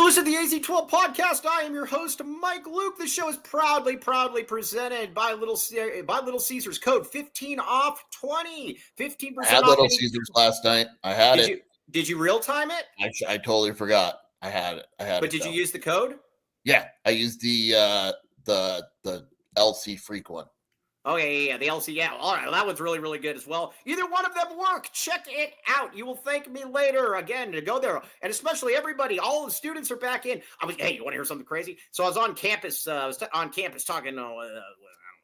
for listening to the AZ12 podcast. I am your host, Mike Luke. The show is proudly presented by Little Caesars. Code 15 off 20. 15% I had off. Little Caesars last night. I had it. Did you real time it? I totally forgot. I had it. But did you use the code? Yeah, I used the LC Freak one. Oh, yeah, the LC, yeah. All right, that one's really good as well. Either one of them work. Check it out. You will thank me later, again, to go there. And especially everybody, all the students are back in. Hey, you want to hear something crazy? So I was on campus, talking to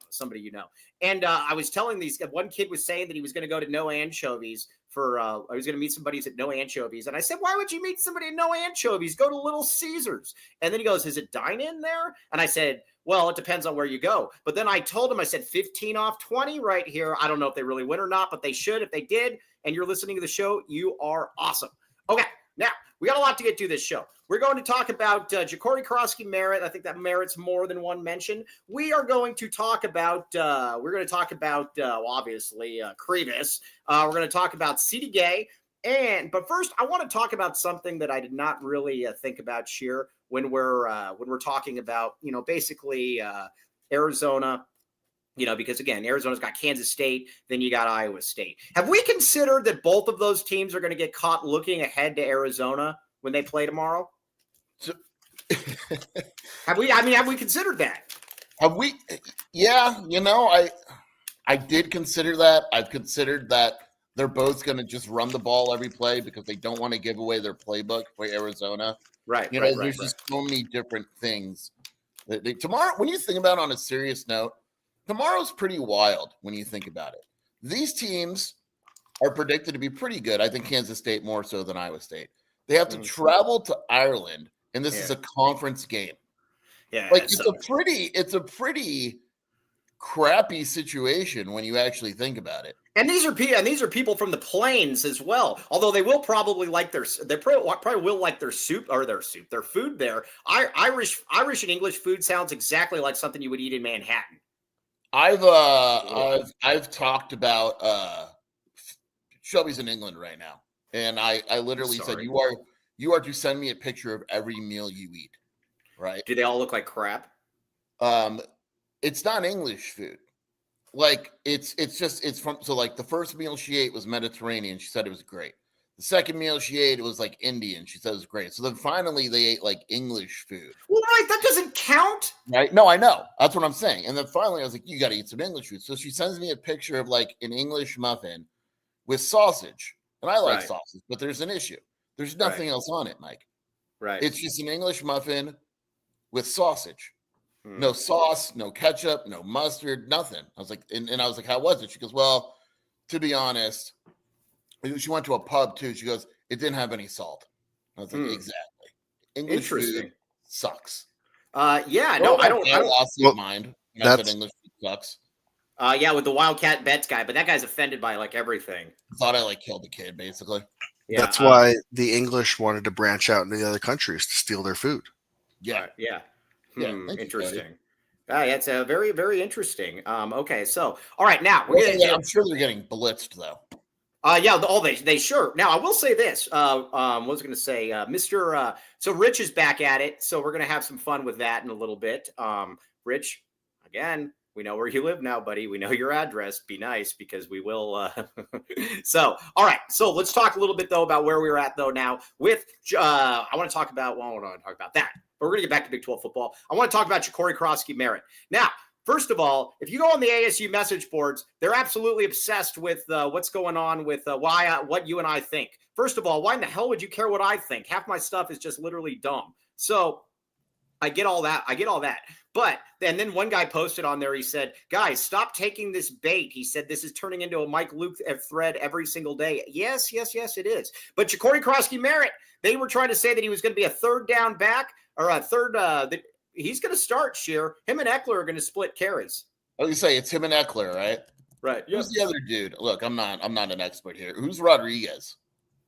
somebody you know. And I was telling one kid was saying that he was going to go to No Anchovies I was going to meet some buddies at No Anchovies. And I said, why would you meet somebody at No Anchovies? Go to Little Caesars. And then he goes, is it dine-in there? And I said, well, it depends on where you go. But then I told him, I said, 15 off 20 right here. I don't know if they really win or not, but they should. If they did, and you're listening to the show, you are awesome. Okay, now, we got a lot to get to this show. We're going to talk about Ja'Cory Krosky-Merritt. I think that merits more than one mention. We are going to talk about, obviously, Krivas. We're going to talk about Sidi Gueye. But first, I want to talk about something that I did not really think about, Sheer, when we're talking about, basically Arizona, because again, Arizona's got Kansas State, then you got Iowa State. Have we considered that both of those teams are going to get caught looking ahead to Arizona when they play tomorrow? So, have we considered that? Have we? Yeah, I did consider that. I've considered that they're both going to just run the ball every play because they don't want to give away their playbook for Arizona. Right. There's just so many different things. Tomorrow, when you think about it on a serious note, tomorrow's pretty wild when you think about it. These teams are predicted to be pretty good. I think Kansas State more so than Iowa State. They have to travel to Ireland, and this is a conference game. Yeah, it's a pretty crappy situation when you actually think about it. And these are people from the plains as well. Although they will probably like their soup or their food there. Irish and English food sounds exactly like something you would eat in Manhattan. I've talked about Shelby's in England right now, and I literally said you are to send me a picture of every meal you eat. Right? Do they all look like crap? It's not English food. Like it's from the first meal she ate was Mediterranean. She said it was great. The second meal she ate, it was like Indian. She said it was great. So then finally they ate like English food. Well, right, that doesn't count. Right? No, I know. That's what I'm saying. And then finally I was like, you got to eat some English food. So she sends me a picture of like an English muffin with sausage. And I like sausage, but there's an issue. There's nothing else on it, Mike. Right. It's just an English muffin with sausage. No sauce, no ketchup, no mustard, nothing. I was like, and I was like, how was it? She goes, well, to be honest, she went to a pub too. She goes, it didn't have any salt. I was like, exactly. English food sucks. I don't mind. I said English food sucks. With the Wildcat Bets guy, but that guy's offended by like everything. I thought I killed the kid, basically. Yeah, that's why the English wanted to branch out into the other countries to steal their food. Yeah. Interesting. That's very, very interesting. Okay, so all right, now I'm sure they're getting blitzed though. They sure. Now I will say this. What was I going to say, Mr. So Rich is back at it, so we're going to have some fun with that in a little bit. Rich, again, we know where you live now, buddy. We know your address. Be nice because we will. So, all right. So let's talk a little bit though about where we're at though now. With I want to talk about. Well, I want to talk about that. But we're going to get back to Big 12 football. I want to talk about Ja'Cory Krosky-Merritt. Now, first of all, if you go on the ASU message boards, they're absolutely obsessed with what's going on with what you and I think. First of all, why in the hell would you care what I think? Half my stuff is just literally dumb. So I get all that. But then one guy posted on there, he said, guys, stop taking this bait. He said, this is turning into a Mike Luke thread every single day. Yes, it is. But Ja'Cory Krosky-Merritt, they were trying to say that he was going to be a third down back or a third, that he's going to start, Sheer. Him and Eckler are going to split carries. I was going to say, it's him and Eckler, right? Right. Who's the other dude? Look, I'm not an expert here. Who's Rodriguez?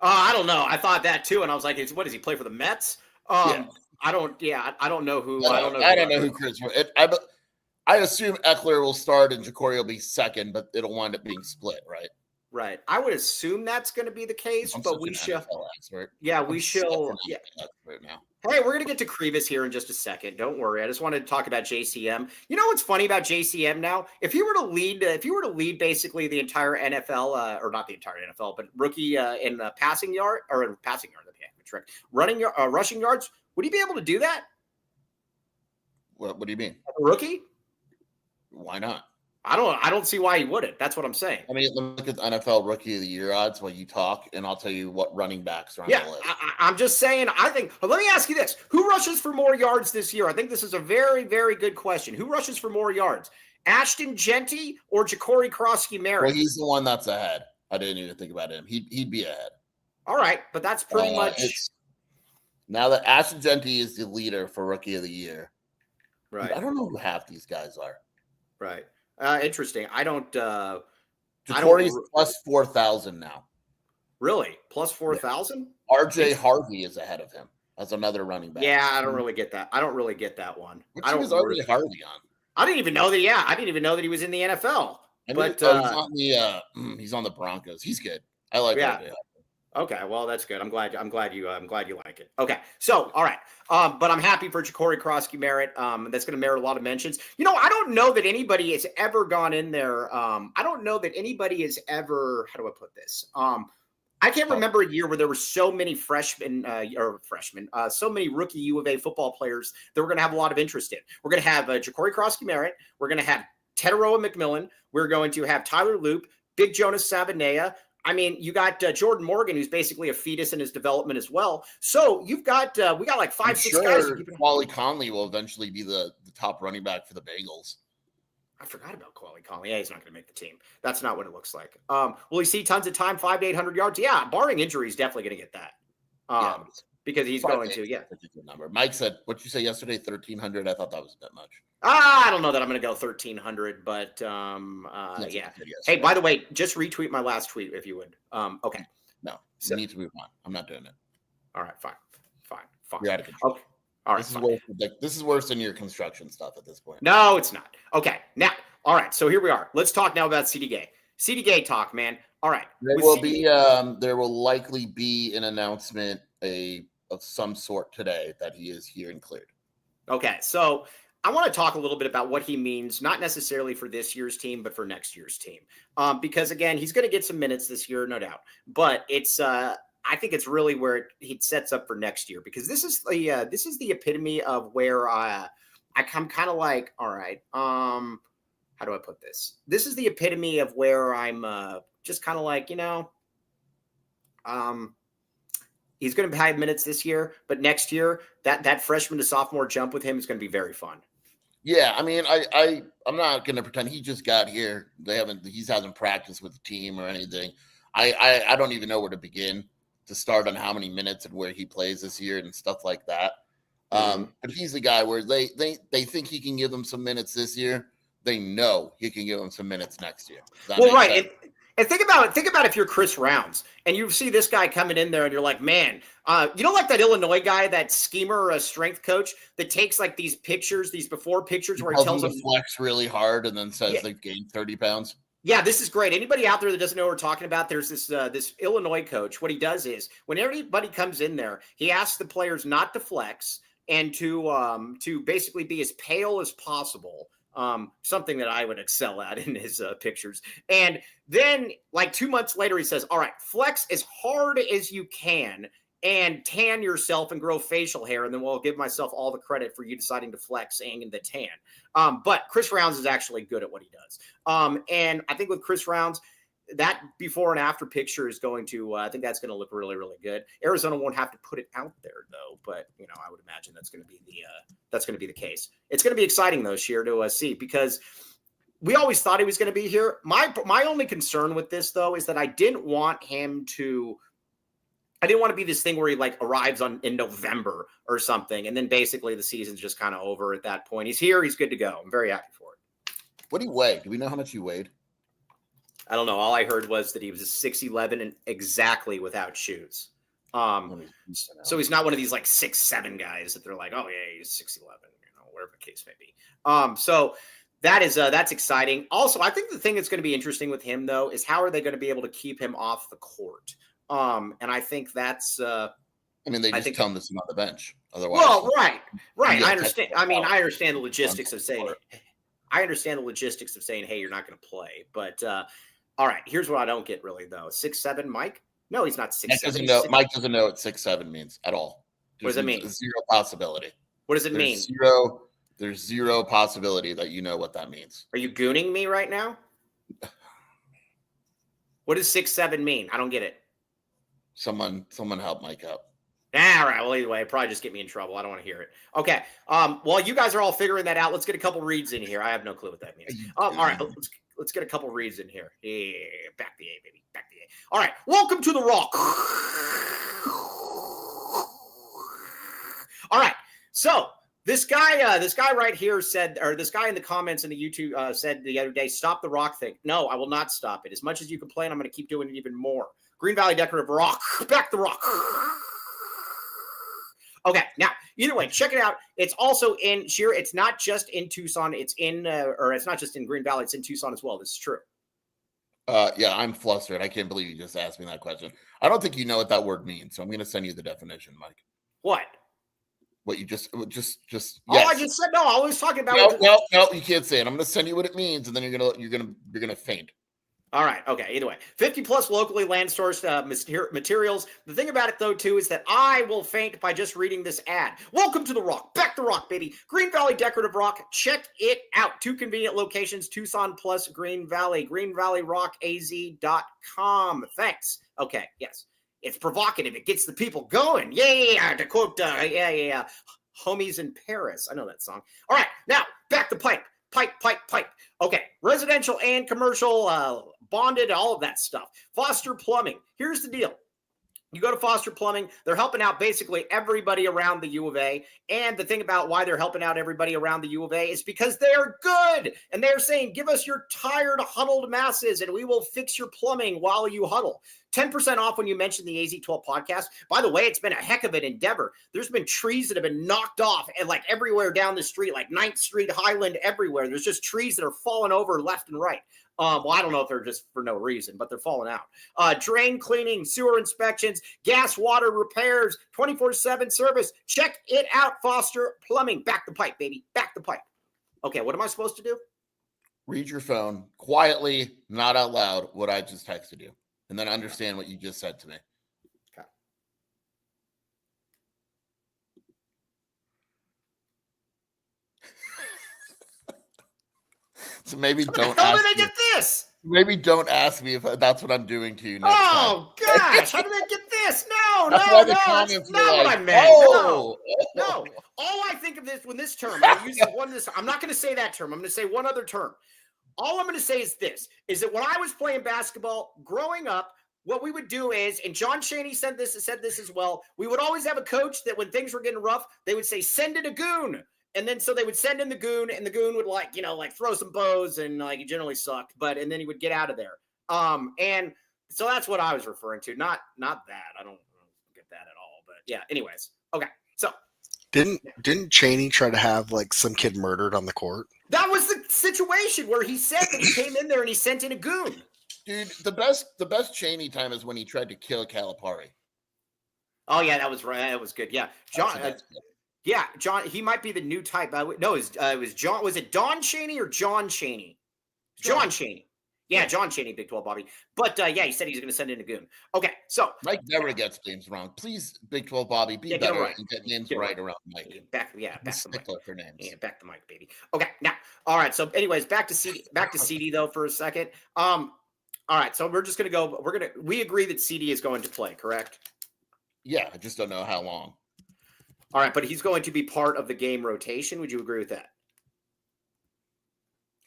I don't know. I thought that too. And I was like, what does he play for the Mets? I don't know who. I don't know who Chris. I assume Eckler will start and Ja'Cory will be second, but it'll wind up being split, right? Right. I would assume that's going to be the case, but we shall. Yeah, we shall. Yeah. right now. Hey, we're going to get to Krivas here in just a second. Don't worry. I just wanted to talk about JCM. You know what's funny about JCM now? If you were to lead basically the entire NFL, or not the entire NFL, but rookie in passing yard or passing yard, rushing yards, would he be able to do that? What do you mean? A rookie? Why not? I don't see why he wouldn't. That's what I'm saying. I mean, look at the NFL Rookie of the Year odds while you talk, and I'll tell you what running backs are on the list. I'm just saying. I think. Let me ask you this: who rushes for more yards this year? I think this is a very, very good question. Who rushes for more yards, Ashton Genty or Ja'Cory Krosky-Merritt? Well, he's the one that's ahead. I didn't even think about him. He'd be ahead. All right, but that's pretty much. Now that Ashton Genty is the leader for Rookie of the Year. Right. I don't know who half these guys are. Right. Interesting. I don't. Ja'Cory's plus 4,000 now. Really? Plus 4,000? RJ Harvey is ahead of him as another running back. Yeah, I don't really get that. I don't really get that one. What team is RJ Harvey on? I didn't even know that. Yeah, I didn't even know that he was in the NFL. But he's on the Broncos. He's good. I like RJ. Okay, well, that's good. I'm glad you like it. Okay, so all right, but I'm happy for Ja'Cory Krosky-Merritt. That's going to merit a lot of mentions. You know, I don't know that anybody has ever gone in there. I don't know that anybody has ever. How do I put this? I can't remember a year where there were so many so many rookie U of A football players that we're going to have a lot of interest in. We're going to have Ja'Cory Krosky-Merritt. We're going to have Teteroa McMillan. We're going to have Tyler Loop, Big Jonas Savanea. I mean, you got Jordan Morgan, who's basically a fetus in his development as well. So you've got we got like 5-6 guys. Wally Conley will eventually be the top running back for the Bengals. I forgot about Wally Conley. Yeah, he's not going to make the team. That's not what it looks like. Will he see tons of time, 500 to 800 yards? Yeah, barring injury, he's definitely going to get that. Because he's going to. Yeah. Number. Mike said, what you say yesterday, 1,300. I thought that was a bit much. I don't know that I'm going to go 1,300, but yeah. Hey, by the way, just retweet my last tweet if you would. Okay. No, you need to move on. I'm not doing it. All right, fine. You're out of control. Okay. All right. This is worse than your construction stuff at this point. No, it's not. Okay. Now, all right. So here we are. Let's talk now about Sidi Gueye. Sidi Gueye talk, man. All right. There will likely be an announcement of some sort today that he is here and cleared. Okay. So I want to talk a little bit about what he means, not necessarily for this year's team, but for next year's team. Because again, he's going to get some minutes this year, no doubt. But it's I think it's really where he sets up for next year, because this is the epitome of where I'm kind of like, all right, how do I put this? This is the epitome of where I'm just kind of like, he's going to have minutes this year, but next year that freshman to sophomore jump with him is going to be very fun. Yeah, I mean, I'm not going to pretend he just got here. He hasn't practiced with the team or anything. I don't even know where to begin to start on how many minutes and where he plays this year and stuff like that. But he's the guy where they think he can give them some minutes this year. They know he can give them some minutes next year. Well, right. And think about if you're Chris Rounds and you see this guy coming in there and you're like, man, you know, like that Illinois guy, that schemer, strength coach that takes like these before pictures where he tells them to flex really hard and then says they've gained 30 pounds. Yeah, this is great. Anybody out there that doesn't know what we're talking about, there's this Illinois coach. What he does is when everybody comes in there, he asks the players not to flex and to basically be as pale as possible. Something that I would excel at in his pictures. And then like 2 months later, he says, all right, flex as hard as you can and tan yourself and grow facial hair. And then we'll give myself all the credit for you deciding to flex and the tan. But Chris Rounds is actually good at what he does. And I think with Chris Rounds, that before and after picture is going to, I think that's going to look really, really good. Arizona won't have to put it out there though, but I would imagine that's going to be the case. It's going to be exciting though, Sheer, to see, because we always thought he was going to be here. My only concern with this though is that I didn't want to be this thing where he like arrives in November or something, and then basically the season's just kind of over at that point. He's here, he's good to go. I'm very happy for it. What do you weigh? Do we know how much he weighed? I don't know. All I heard was that he was a 6'11" and exactly without shoes. So he's not one of these like 6'7" guys that they're like, oh yeah, he's 6'11", whatever the case may be. So that's exciting. Also, I think the thing that's going to be interesting with him though is how are they going to be able to keep him off the court? And I think that's I mean, they just think tell him to sit on the bench. Otherwise, well, right. you I get understand. technical I mean, foul. I understand the logistics of saying. I understand the logistics of saying, "Hey, you're not going to play." But all right, here's what I don't get really though: 6'7" Mike? No, he's not 6'7". Mike doesn't know what 6'7" means at all. What does it mean? Zero possibility. What does it mean? There's zero possibility that you know what that means. Are you gooning me right now? What does 6'7" mean? I don't get it. Someone help Mike out. All right. Well, either way, it'd probably just get me in trouble. I don't want to hear it. Okay. While you guys are all figuring that out, let's get a couple reads in here. I have no clue what that means. All right. Let's get a couple reads in here. Yeah, back the A, baby. Back the A. All right. Welcome to the Rock. All right. So this guy right here said, or this guy in the comments in the YouTube said the other day, stop the rock thing. No, I will not stop it. As much as you complain, I'm going to keep doing it even more. Green Valley Decorative Rock. Back the rock. Okay, now either way, check it out. It's also in Sheer. It's not just in Tucson. It's in, or it's not just in Green Valley. It's in Tucson as well. This is true. Yeah, I'm flustered. I can't believe you just asked me that question. I don't think you know what that word means, so I'm going to send you the definition, Mike. What? What you just Oh, yes. I just said no. I was talking about. No, you can't say it. I'm going to send you what it means, and then you're gonna faint. All right. Okay. Either way, 50 plus locally land sourced materials. The thing about it, though, too, is that I will faint by just reading this ad. Welcome to the Rock. Back the Rock, baby. Green Valley Decorative Rock. Check it out. 2 convenient locations, Tucson plus Green Valley. GreenValleyRockAZ.com. Thanks. Okay. Yes. It's provocative. It gets the people going. Yeah. To quote, homies in Paris. I know that song. All right. Now, back the pipe. Pipe. Okay. Residential and commercial, bonded, all of that stuff. Foster Plumbing. Here's the deal. You go to Foster Plumbing, they're helping out basically everybody around the U of A. And the thing about why they're helping out everybody around the U of A is because they're good. And they're saying, give us your tired, huddled masses and we will fix your plumbing while you huddle. 10% off when you mention the AZ12 podcast. By the way, it's been a heck of an endeavor. There's been trees that have been knocked off and like everywhere down the street, like 9th Street, Highland, everywhere. There's just trees that are falling over left and right. Well, I don't know if they're just for no reason, but they're falling out. Drain cleaning, sewer inspections, gas, water repairs, 24/7 service. Check it out, Foster Plumbing. Back the pipe, baby. Back the pipe. Okay, what am I supposed to do? Read your phone quietly, not out loud, what I just texted you, and then understand what you just said to me. Okay. So maybe don't How ask did I me. get this? Maybe don't ask me if that's what I'm doing to you next Oh, gosh. How did I get this? No, That's no, why the no. That's comments not were what like, I meant. "Oh." No. All I think of this when this term, I use one this. I'm not going to say that term. I'm going to say one other term. All I'm going to say is this, is that when I was playing basketball growing up, what we would do is, and John Chaney said this as well, we would always have a coach that when things were getting rough, they would say, send in a goon. And then so they would send in the goon, and the goon would like throw some bows, and like it generally sucked, and then he would get out of there. And so that's what I was referring to, not that. I don't get that at all. But yeah, anyways. Okay. So Didn't Chaney try to have like some kid murdered on the court? that was the situation where he said that he came in there and he sent in a goon. Dude, the best Chaney time is when he tried to kill Calipari. Oh yeah, that was right. That was good. Yeah. John, yeah, John, he might be the new type. No, it was John. Was it Don Chaney or John Chaney? John Chaney. Yeah, John Chaney, Big 12 Bobby. But yeah, he said he's going to send in a goon. Okay, so Mike never gets names wrong. Please, Big 12 Bobby, be better and get names right around Mike. Back the mic. For names. Yeah, back the mic, baby. Okay, now, all right. So, anyways, back to CD though for a second. All right, so we're just going to go. We agree that CD is going to play, correct? Yeah, I just don't know how long. All right, but he's going to be part of the game rotation. Would you agree with that?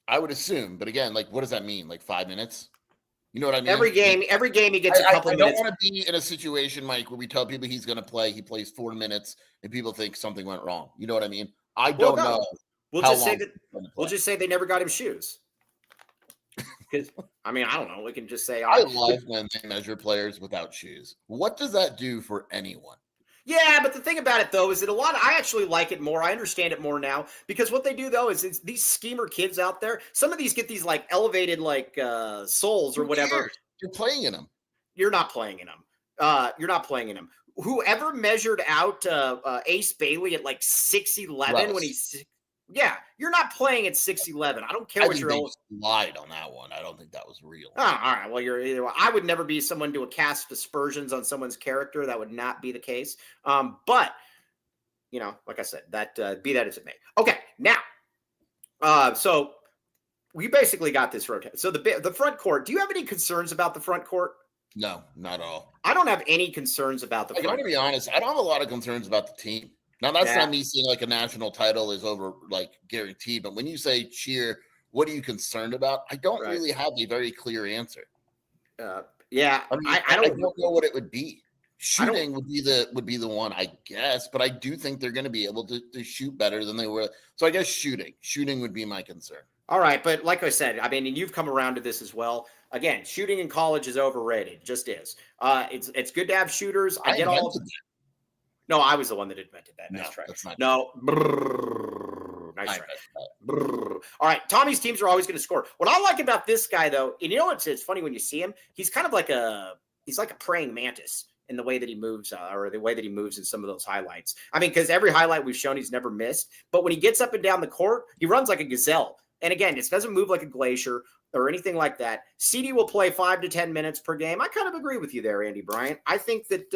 I would assume, but again, like, what does that mean? Like 5 minutes? You know what I mean? Every game he gets a couple minutes. I don't want to be in a situation, Mike, where we tell people he's going to play. He plays 4 minutes, and people think something went wrong. You know what I mean? I don't know. We'll just say they never got him shoes. Because I don't know. We can just say I love when they measure players without shoes. What does that do for anyone? Yeah, but the thing about it, though, is that I actually like it more. I understand it more now because what they do, though, is it's these schemer kids out there. Some of these get these like elevated like souls or whatever. You're playing in them. You're not playing in them. You're not playing in them. whoever measured out Ace Bailey at like 6'11" when he's you're not playing at 6'11". I don't care what your own lied on that one. I don't think that was real. Oh, all right. Well, I would never be someone to cast aspersions on someone's character. That would not be the case. But like I said, that be that as it may. Okay, now, so we basically got this rotation. So the front court. Do you have any concerns about the front court? No, not at all. I don't have any concerns about the front court. I'm going to be honest. I don't have a lot of concerns about the team. Now, that's not me saying like a national title is over, like guaranteed. But when you say cheer, what are you concerned about? I don't really have a very clear answer. I don't know what it would be. Shooting would be the one, I guess. But I do think they're going to be able to shoot better than they were. So I guess shooting would be my concern. All right, but like I said, I mean, and you've come around to this as well. Again, shooting in college is overrated. It just is. It's good to have shooters. I get all of it. No, I was the one that invented that. Nice try. That's not nice try. All right, Tommy's teams are always going to score. What I like about this guy, though, and it's funny when you see him. He's kind of like a praying mantis in the way that he moves, or the way that he moves in some of those highlights. I mean, because every highlight we've shown, he's never missed. But when he gets up and down the court, he runs like a gazelle. And again, it doesn't move like a glacier or anything like that. Sidi will play 5 to 10 minutes per game. I kind of agree with you there, Andy Bryant. I think that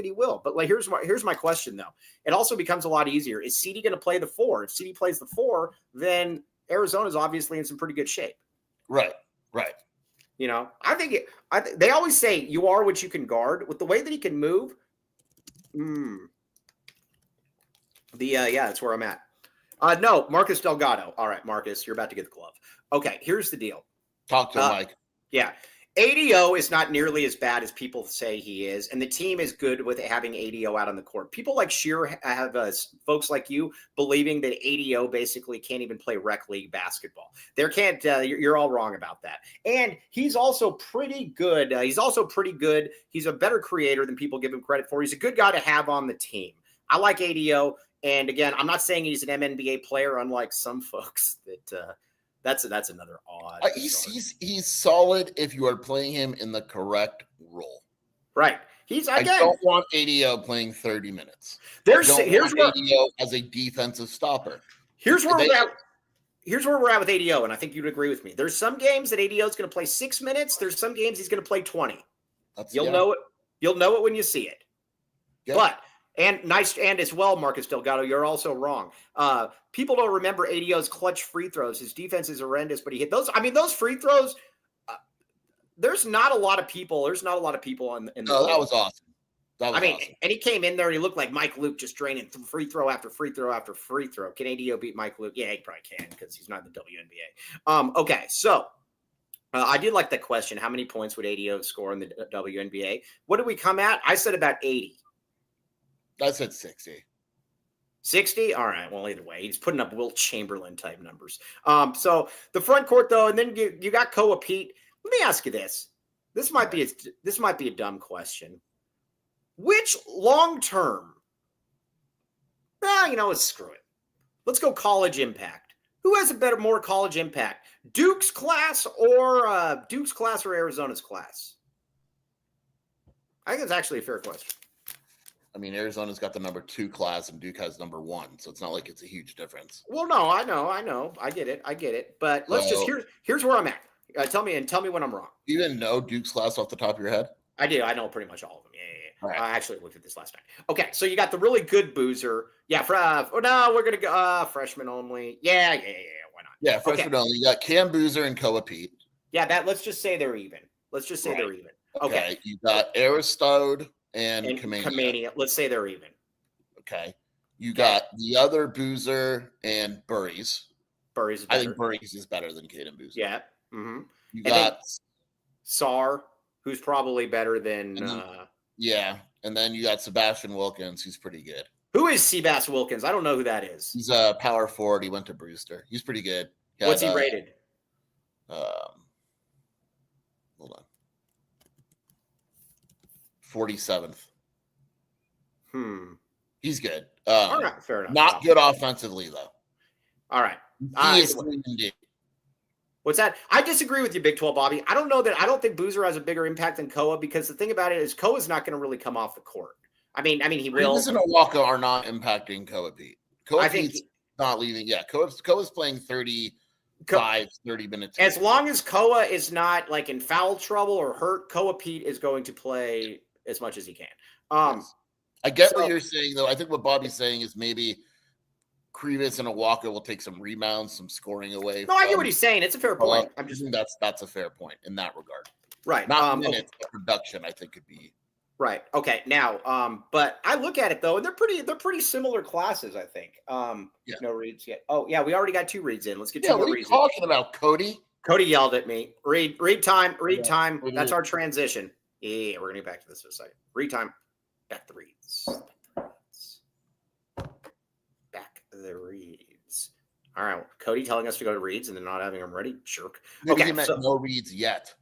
he will. But like, here's my question though. It also becomes a lot easier. Is Sidi going to play the 4? If Sidi plays the 4, then Arizona's obviously in some pretty good shape. Right. I think they always say you are what you can guard. With the way that he can move, that's where I'm at. No, Marcus Delgado. All right, Marcus, you're about to get the glove. Okay, here's the deal. Talk to Mike. Yeah. ADO is not nearly as bad as people say he is, and the team is good with having ADO out on the court. People like Shearer have folks like you believing that ADO basically can't even play rec league basketball. You're all wrong about that. And he's also pretty good. He's a better creator than people give him credit for. He's a good guy to have on the team. I like ADO. And again, I'm not saying he's an MNBA player, unlike some folks. That's another odd. He's solid if you are playing him in the correct role. Right. I don't want ADO playing 30 minutes. Here's where ADO as a defensive stopper. Here's where we're at with ADO, and I think you'd agree with me. There's some games that ADO is going to play 6 minutes. There's some games he's going to play 20. You'll know it. You'll know it when you see it. Yeah. But. And as well, Marcus Delgado, you're also wrong. People don't remember ADO's clutch free throws. His defense is horrendous, but he hit those. I mean, those free throws. There's not a lot of people. That was awesome. Awesome. And he came in there and he looked like Mike Luke, just draining free throw after free throw after free throw. Can ADO beat Mike Luke? Yeah, he probably can because he's not in the WNBA. Okay, so I did like that question. How many points would ADO score in the WNBA? What did we come at? I said about 80. I said 60. 60? All right. Well, either way, he's putting up Wilt Chamberlain type numbers. So the front court, though, and then you got Koa Pete. Let me ask you this. This might be a dumb question. Which long term? Screw it. Let's go college impact. Who has more college impact? Duke's class or Arizona's class? I think it's actually a fair question. I mean, Arizona's got the number 2 class and Duke has number 1, so it's not like it's a huge difference. Well, no, I know. I get it. But here's where I'm at. Tell me when I'm wrong. You didn't know Duke's class off the top of your head? I do. I know pretty much all of them. Yeah. Right. I actually looked at this last night. Okay, so you got the really good Boozer. Yeah, we're going to go freshman only. Yeah, why not? Yeah, freshman only. You got Cam Boozer and Koa Pete. Yeah, let's just say they're even. They're even. Okay. You got Aristode and Kamania. Let's say they're even. Okay. You got the other Boozer and Burries. Burries. I think Burries is better than Caden Boozer. Yeah. Mm-hmm. You got Sar, who's probably better than. And then you got Sebastian Wilkins, who's pretty good. Who is Sebastian Wilkins? I don't know who that is. He's a power forward. He went to Brewster. He's pretty good. What's he rated? Hold on. 47th. He's good. All right, fair enough. Not good offensively, though. All right. He is indeed. What's that? I disagree with you, Big 12, Bobby. I don't think Boozer has a bigger impact than Koa because the thing about it is Koa's not going to really come off the court. I mean, he will. Krivas and Owaka are not impacting Koa Pete. Koa I think Pete's not leaving. Yeah, Koa's playing 30 minutes. As long as Koa is not like in foul trouble or hurt, Koa Pete is going to play as much as he can. Yes. I get what you're saying, though. I think what Bobby's saying is maybe Krivas and Owaka will take some rebounds, some scoring away. No, I get what he's saying. It's a fair point. I'm just that's a fair point in that regard. Right. Not minutes, but production, I think could be. Right. Okay. Now, but I look at it though, and they're pretty similar classes, I think. Yeah. No reads yet. Oh, yeah, we already got 2 reads in. Let's get 2 Yeah, more what are you reads talking about, Cody? Cody yelled at me. Read time. Yeah. That's our transition. Yeah, we're gonna get back to this in a second. Read time. Back the reads. Back the reads. All right. Cody telling us to go to reads and then not having them ready. Jerk. Maybe he meant no reads yet.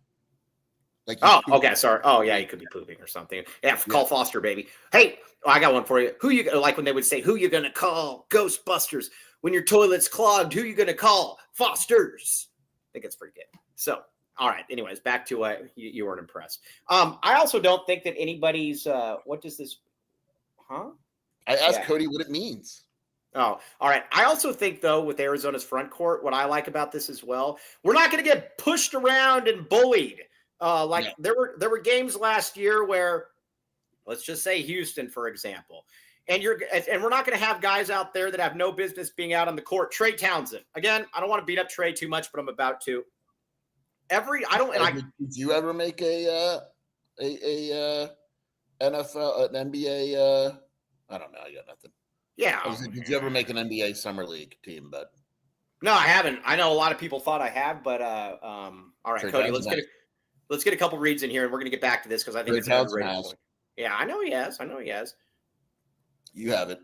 Like okay, sorry. Oh, yeah, he could be pooping or something. Yeah, call Foster, baby. Hey, I got one for you. Who you like when they would say, "Who you gonna call?" Ghostbusters. When your toilet's clogged, who you gonna call? Fosters. I think it's pretty good. So, all right. Anyways, back to you weren't impressed. I also don't think that anybody's. What does this? Huh? I asked Cody what it means. Oh, all right. I also think, though, with Arizona's front court, what I like about this as well, we're not going to get pushed around and bullied. There were games last year where, let's just say Houston, for example, and we're not going to have guys out there that have no business being out on the court. Trey Townsend, again, I don't want to beat up Trey too much, but I'm about to. Did you ever make a NFL, an NBA? I don't know. I got nothing. Yeah. Did you ever make an NBA summer league team? But no, I haven't. I know a lot of people thought I have, but all right, Trey, Cody, let's get a couple reads in here, and we're going to get back to this because I think it's a great point. Yeah, I know he has. You haven't.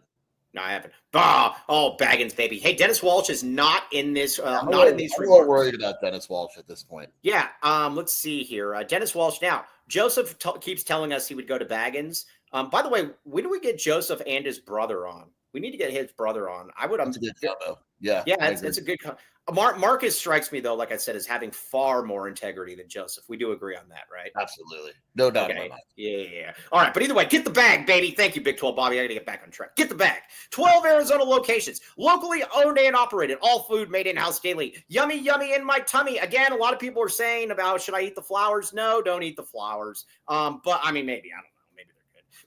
No, I haven't. Oh, Baggins, baby. Hey, Dennis Walsh is not in this. I'm a little worried about Dennis Walsh at this point. Yeah. Let's see here. Dennis Walsh. Now, Joseph keeps telling us he would go to Baggins. By the way, when do we get Joseph and his brother on? We need to get his brother on. That's a good combo. Yeah. Yeah, it's a good combo. Marcus strikes me, though, like I said, as having far more integrity than Joseph. We do agree on that, right? Absolutely. No doubt about that. Yeah. All right. But either way, get the bag, baby. Thank you, Big 12 Bobby. I got to get back on track. Get the bag. 12 Arizona locations. Locally owned and operated. All food made in-house daily. Yummy, yummy in my tummy. Again, a lot of people are saying about, should I eat the flowers? No, don't eat the flowers. But, I mean, maybe. I don't know.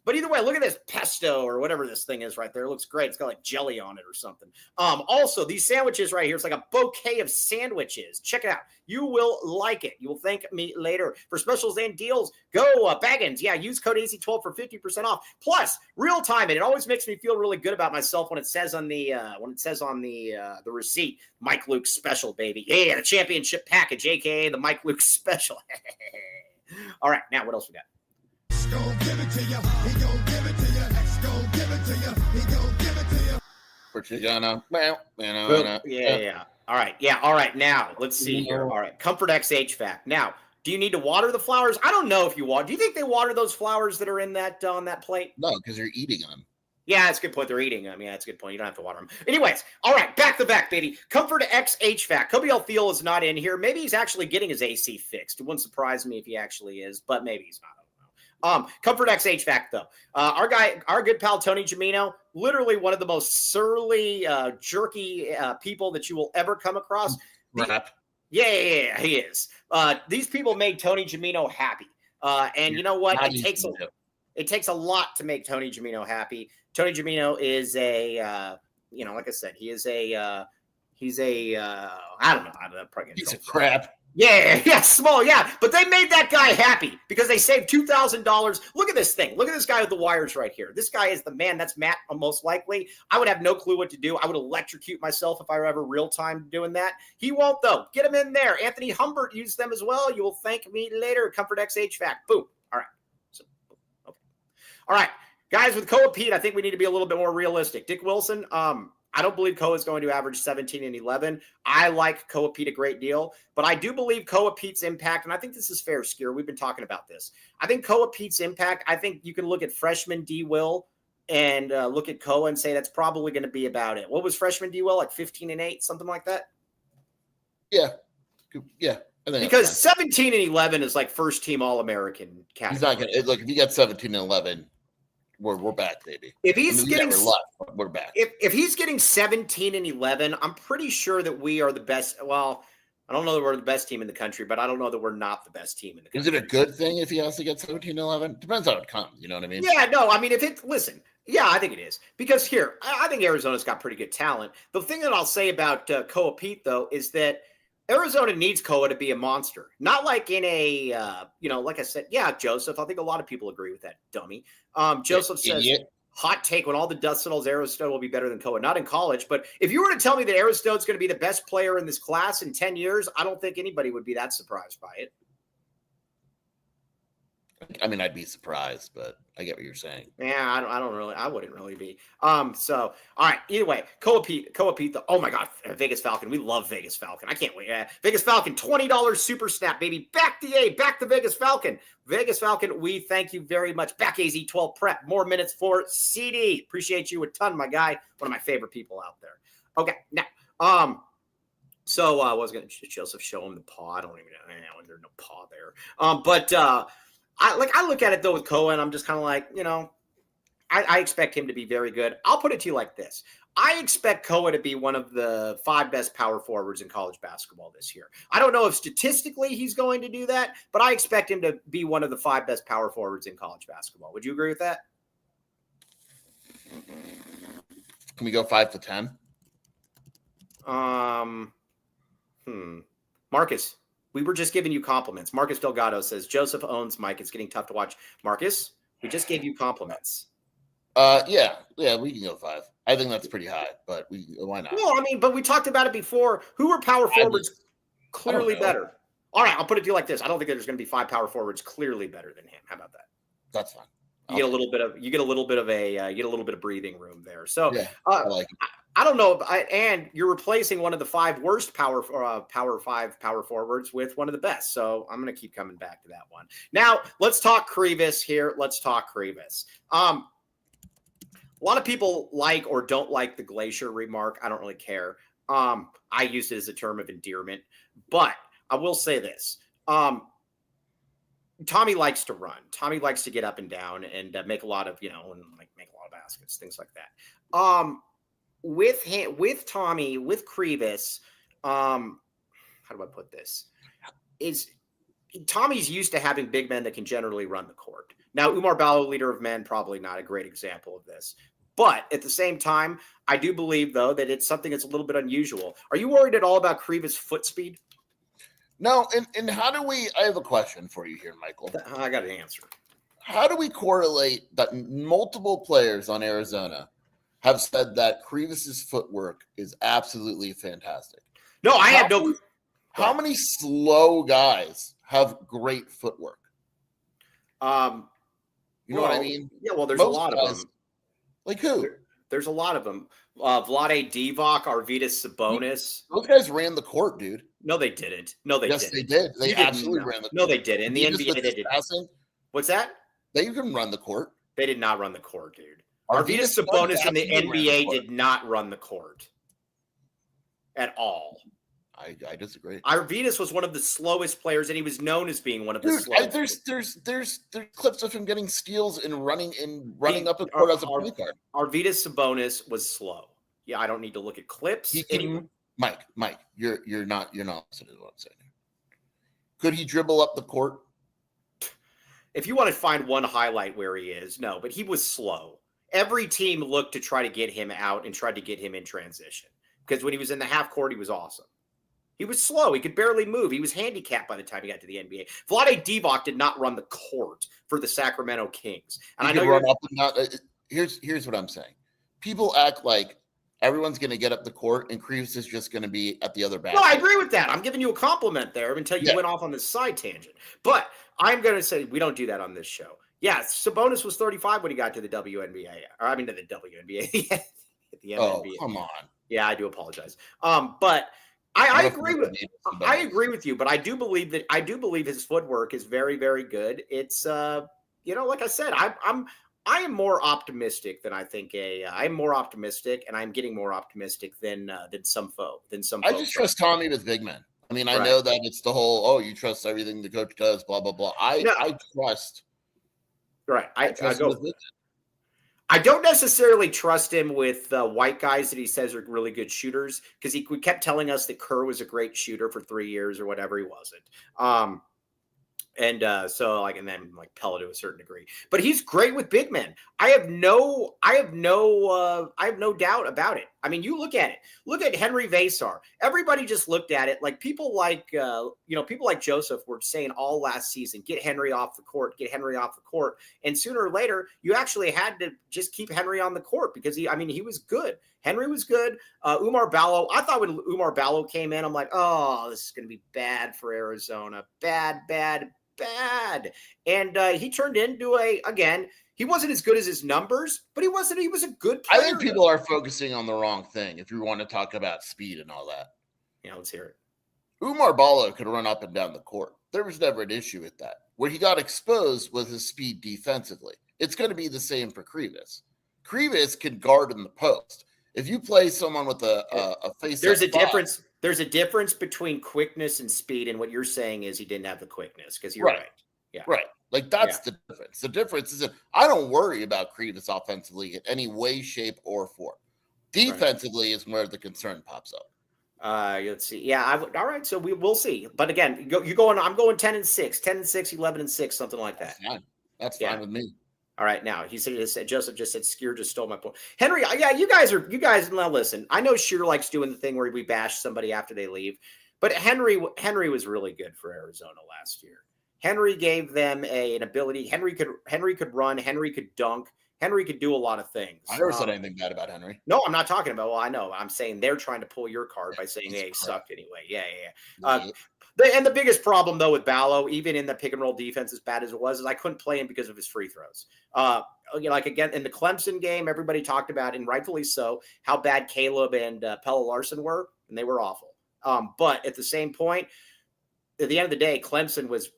But either way, look at this pesto or whatever this thing is right there. It looks great. It's got like jelly on it or something. Also, these sandwiches right here, it's like a bouquet of sandwiches. Check it out. You will like it. You will thank me later. For specials and deals, go Baggins. Yeah, use code AC12 for 50% off. Plus, real time, and it always makes me feel really good about myself when it says on the the receipt, Mike Luke special, baby. Yeah, the championship package, aka the Mike Luke special. All right, now what else we got? Gon' give it to you. He gon' give it to you. X gon' give it to you. He gon' give it to you. Yeah. All right. Yeah. All right. Now let's see here. All right. Comfort X HVAC. Now, do you need to water the flowers? I don't know if you water. Do you think they water those flowers that are in that on that plate? No, because you're eating them. Yeah, that's a good point. They're eating them. Yeah, that's a good point. You don't have to water them. Anyways, all right, back to back, baby. Comfort X HVAC. Kobe Thiel is not in here. Maybe he's actually getting his AC fixed. It wouldn't surprise me if he actually is, but maybe he's not. Comfort X HVAC though. Our good pal Tony Gimino, literally one of the most surly, jerky people that you will ever come across. Yeah, he is. These people made Tony Gimino happy. And you know what? It takes a lot to make Tony Gimino happy. Tony Gimino is like I said, he's a I don't know. Piece of crap. Yeah, small, yeah. But they made that guy happy because they saved $2,000. Look at this thing. Look at this guy with the wires right here. This guy is the man. That's Matt, most likely. I would have no clue what to do. I would electrocute myself if I were ever real time doing that. He won't, though. Get him in there. Anthony Humbert used them as well. You will thank me later. Comfort X HVAC. Boom. All right. Okay. All right. Guys, with Koa Pete, I think we need to be a little bit more realistic. Dick Wilson, I don't believe Koa is going to average 17 and 11. I like Koa Pete a great deal, but I do believe Koa Pete's impact, and I think this is fair, Skier. We've been talking about this. I think Koa Pete's impact, I think you can look at freshman D. Will and look at Koa and say that's probably going to be about it. What was freshman D. Will, like 15 and 8, something like that? Yeah. Yeah. Because 17 and 11 is like first team All-American category. He's not going to, look, if you got 17 and 11, we're back, baby. If he's getting we're left, but we're back. If he's getting 17 and 11, I'm pretty sure that we are the best. Well, I don't know that we're the best team in the country, but I don't know that we're not the best team in the country. Is it a good thing if he has to get 17 and 11? Depends how it comes. You know what I mean? Yeah, no, I mean, listen, yeah, I think it is. Because here, I think Arizona's got pretty good talent. The thing that I'll say about Koa Pete, though, is that Arizona needs Koa to be a monster. Not like in a, like I said, yeah, Joseph, I think a lot of people agree with that, dummy. Joseph says, hot take, when all the dust settles, Aristotle will be better than Koa. Not in college, but if you were to tell me that Aristotle's going to be the best player in this class in 10 years, I don't think anybody would be that surprised by it. I mean, I'd be surprised, but I get what you're saying. Yeah, I wouldn't really be. So, all right. Either way, Koa Pete, oh my God, Vegas Falcon. We love Vegas Falcon. I can't wait. Vegas Falcon, $20 super snap, baby. Back the Vegas Falcon. Vegas Falcon, we thank you very much. Back AZ12 prep. More minutes for CD. Appreciate you a ton, my guy. One of my favorite people out there. Okay, now, so I was going to Joseph show him the paw. I don't even know. There's no paw there. I look at it though with Koa, and I'm just kind of like, I expect him to be very good. I'll put it to you like this. I expect Koa to be one of the 5 best power forwards in college basketball this year. I don't know if statistically he's going to do that, but I expect him to be one of the 5 best power forwards in college basketball. Would you agree with that? Can we go 5 to 10? Marcus, we were just giving you compliments. Marcus Delgado says, Joseph owns Mike. It's getting tough to watch. Marcus, we just gave you compliments. Yeah, we can go 5. I think that's pretty high, but why not? No, I mean, but we talked about it before. Who are power forwards clearly better? All right, I'll put it to you like this. I don't think there's going to be 5 power forwards clearly better than him. How about that? That's fine. You get a little bit of breathing room there. So yeah, I like it. I don't know, and you're replacing one of the 5 worst power 5 power forwards with one of the best. So I'm going to keep coming back to that one. Now let's talk Krivas here. Let's talk Krivas. A lot of people like or don't like the glacier remark. I don't really care. I use it as a term of endearment, but I will say this. Tommy likes to run. Tommy likes to get up and down and make a lot of, make a lot of baskets, things like that. With Tommy, with Krivas, how do I put this? Tommy's used to having big men that can generally run the court. Now, Umar Ballo, leader of men, probably not a great example of this. But at the same time, I do believe, though, that it's something that's a little bit unusual. Are you worried at all about Krivas' foot speed? No, and how do I have a question for you here, Michael. I got an answer. How do we correlate that multiple players on Arizona have said that Krivas' footwork is absolutely fantastic? No, I have no. How many slow guys have great footwork? You know what I mean? Yeah, well, there's a lot of them. Like who? There's a lot of them. Vlade Divac, Arvydas Sabonis. Those guys ran the court, dude. No, they didn't. No, they didn't. Yes, they did. They absolutely ran the court. No, they didn't. In the NBA, they didn't. What's that? They can run the court. They did not run the court, dude. Arvydas Sabonis in the NBA did not run the court at all. I disagree. Arvydas was one of the slowest players, and he was known as being one of the slowest. There's clips of him getting steals and running up the court as a point guard. Arvydas Sabonis was slow. Yeah, I don't need to look at clips. Mike, you're not listening to what I'm saying. Could he dribble up the court? If you want to find one highlight where he is, no, but he was slow. Every team looked to try to get him out and tried to get him in transition because when he was in the half court, he was awesome. He was slow. He could barely move. He was handicapped by the time he got to the NBA. Vlade Divac did not run the court for the Sacramento Kings. And I know run up and not. Here's what I'm saying. People act like everyone's going to get up the court and Krivas is just going to be at the other basket. No, I agree with that. I'm giving you a compliment there until you went off on this side tangent. But I'm going to say we don't do that on this show. Yeah, Sabonis was 35 when he got to the WNBA. Or I mean to the WNBA. At the MNBA. Oh, come on. Yeah, I do apologize. But I agree with you, but I do believe his footwork is very, very good. It's like I said, I am more optimistic than I think I'm more optimistic, and I'm getting more optimistic than some folks. I just trust Tommy with big men. I mean, I know that it's the whole you trust everything the coach does, blah blah blah. I trust. Right. I trust with big men. I don't necessarily trust him with white guys that he says are really good shooters because we kept telling us that Kerr was a great shooter for 3 years or whatever. He wasn't. And then Pella to a certain degree, but he's great with big men. I have no doubt about it. I mean, you look at Henry Vasar. Everybody just looked at it like people like Joseph were saying all last season, get Henry off the court. And sooner or later you actually had to just keep Henry on the court because he was good. Henry was good. Umar Ballo. I thought when Umar Ballo came in, I'm like, oh, this is going to be bad for Arizona. Bad. And he turned into he wasn't as good as his numbers, but he was a good player. I think people are focusing on the wrong thing if you want to talk about speed and all that. Yeah, let's hear it. Umar Ballo could run up and down the court. There was never an issue with that. Where he got exposed was his speed defensively. It's going to be the same for Krivas. Krivas can guard in the post. If you play someone with a face, there's a difference. There's a difference between quickness and speed, and what you're saying is he didn't have the quickness because you're right. Yeah, right. Like that's the difference. The difference is that I don't worry about Krivas offensively in any way, shape, or form. Defensively is where the concern pops up. Let's see. Yeah, all right. So we'll see. But again, you're going. I'm going 10-6, 10-6, 11-6, something like that. That's fine with me. All right, now he said Joseph just said Skier just stole my point. Henry, yeah, you guys now listen. I know Shear likes doing the thing where we bash somebody after they leave, but Henry was really good for Arizona last year. Henry gave them an ability. Henry could run. Henry could dunk. Henry could do a lot of things. I never said anything bad about Henry. No, I'm not talking about. Well, I know. I'm saying they're trying to pull your card by saying he sucked anyway. Yeah. And the biggest problem, though, with Ballo, even in the pick and roll defense, as bad as it was, is I couldn't play him because of his free throws. Again, in the Clemson game, everybody talked about, and rightfully so, how bad Caleb and Pella Larson were, and they were awful. But at the same point, at the end of the day, Clemson was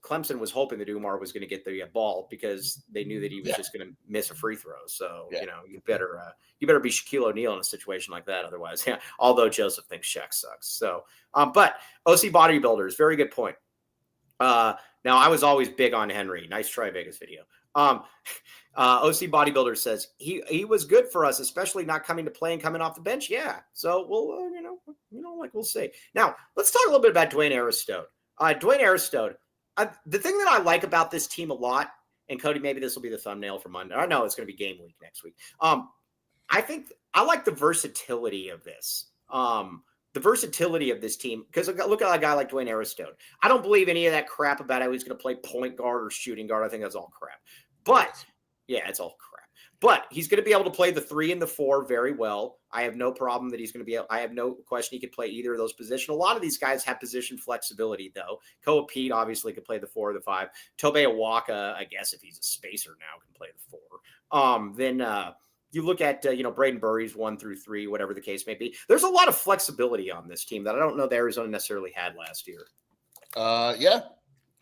hoping that Umar was going to get the ball because they knew that he was just going to miss a free throw. So you better be Shaquille O'Neal in a situation like that. Otherwise, although Joseph thinks Shaq sucks. So, but OC Bodybuilders, very good point. Now I was always big on Henry. Nice try, Vegas video. OC Bodybuilder says he was good for us, especially not coming to play and coming off the bench. Yeah. So we'll we'll see. Now let's talk a little bit about Dwayne Aristode. Dwayne Aristode, the thing that I like about this team a lot, and Cody, maybe this will be the thumbnail for Monday. I know it's going to be game week next week. I think I like the versatility of this. The versatility of this team, because look at a guy like Dwayne Aristode. I don't believe any of that crap about how he's going to play point guard or shooting guard. I think that's all crap. But yeah, it's all crap. But he's going to be able to play the 3 and the 4 very well. I have no problem that he's going to be able. I have no question he could play either of those positions. A lot of these guys have position flexibility, though. Koa Pete obviously could play the 4 or the 5. Tobey Awaka, I guess if he's a spacer now, can play the 4. Then you look at Braden Burry's 1 through 3, whatever the case may be. There's a lot of flexibility on this team that I don't know that Arizona necessarily had last year. Yeah,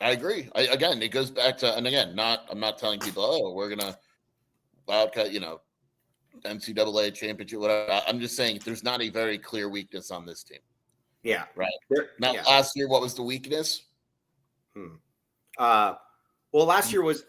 I agree. Again, it goes back to, and again, I'm not telling people, oh, we're gonna wildcat, NCAA championship, whatever. I'm just saying there's not a very clear weakness on this team. Yeah. Right. Now, last year, what was the weakness? Well, last year was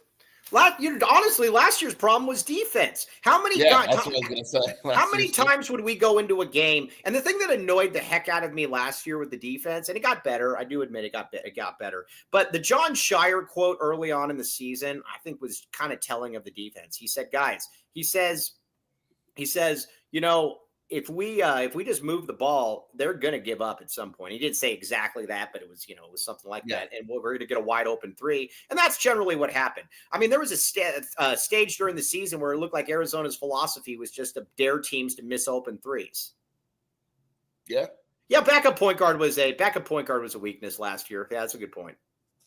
honestly, last year's problem was defense. How many that's what I was going to say. How many times would we go into a game? And the thing that annoyed the heck out of me last year with the defense, and it got better. I do admit it got better. But the John Shire quote early on in the season, I think was kind of telling of the defense. He said, guys, he says, if we just move the ball, they're going to give up at some point. He didn't say exactly that, but it was something like that. And we're going to get a wide open 3. And that's generally what happened. I mean, there was a stage during the season where it looked like Arizona's philosophy was just to dare teams to miss open 3s. Yeah. Yeah. Backup point guard was a weakness last year. Yeah, that's a good point.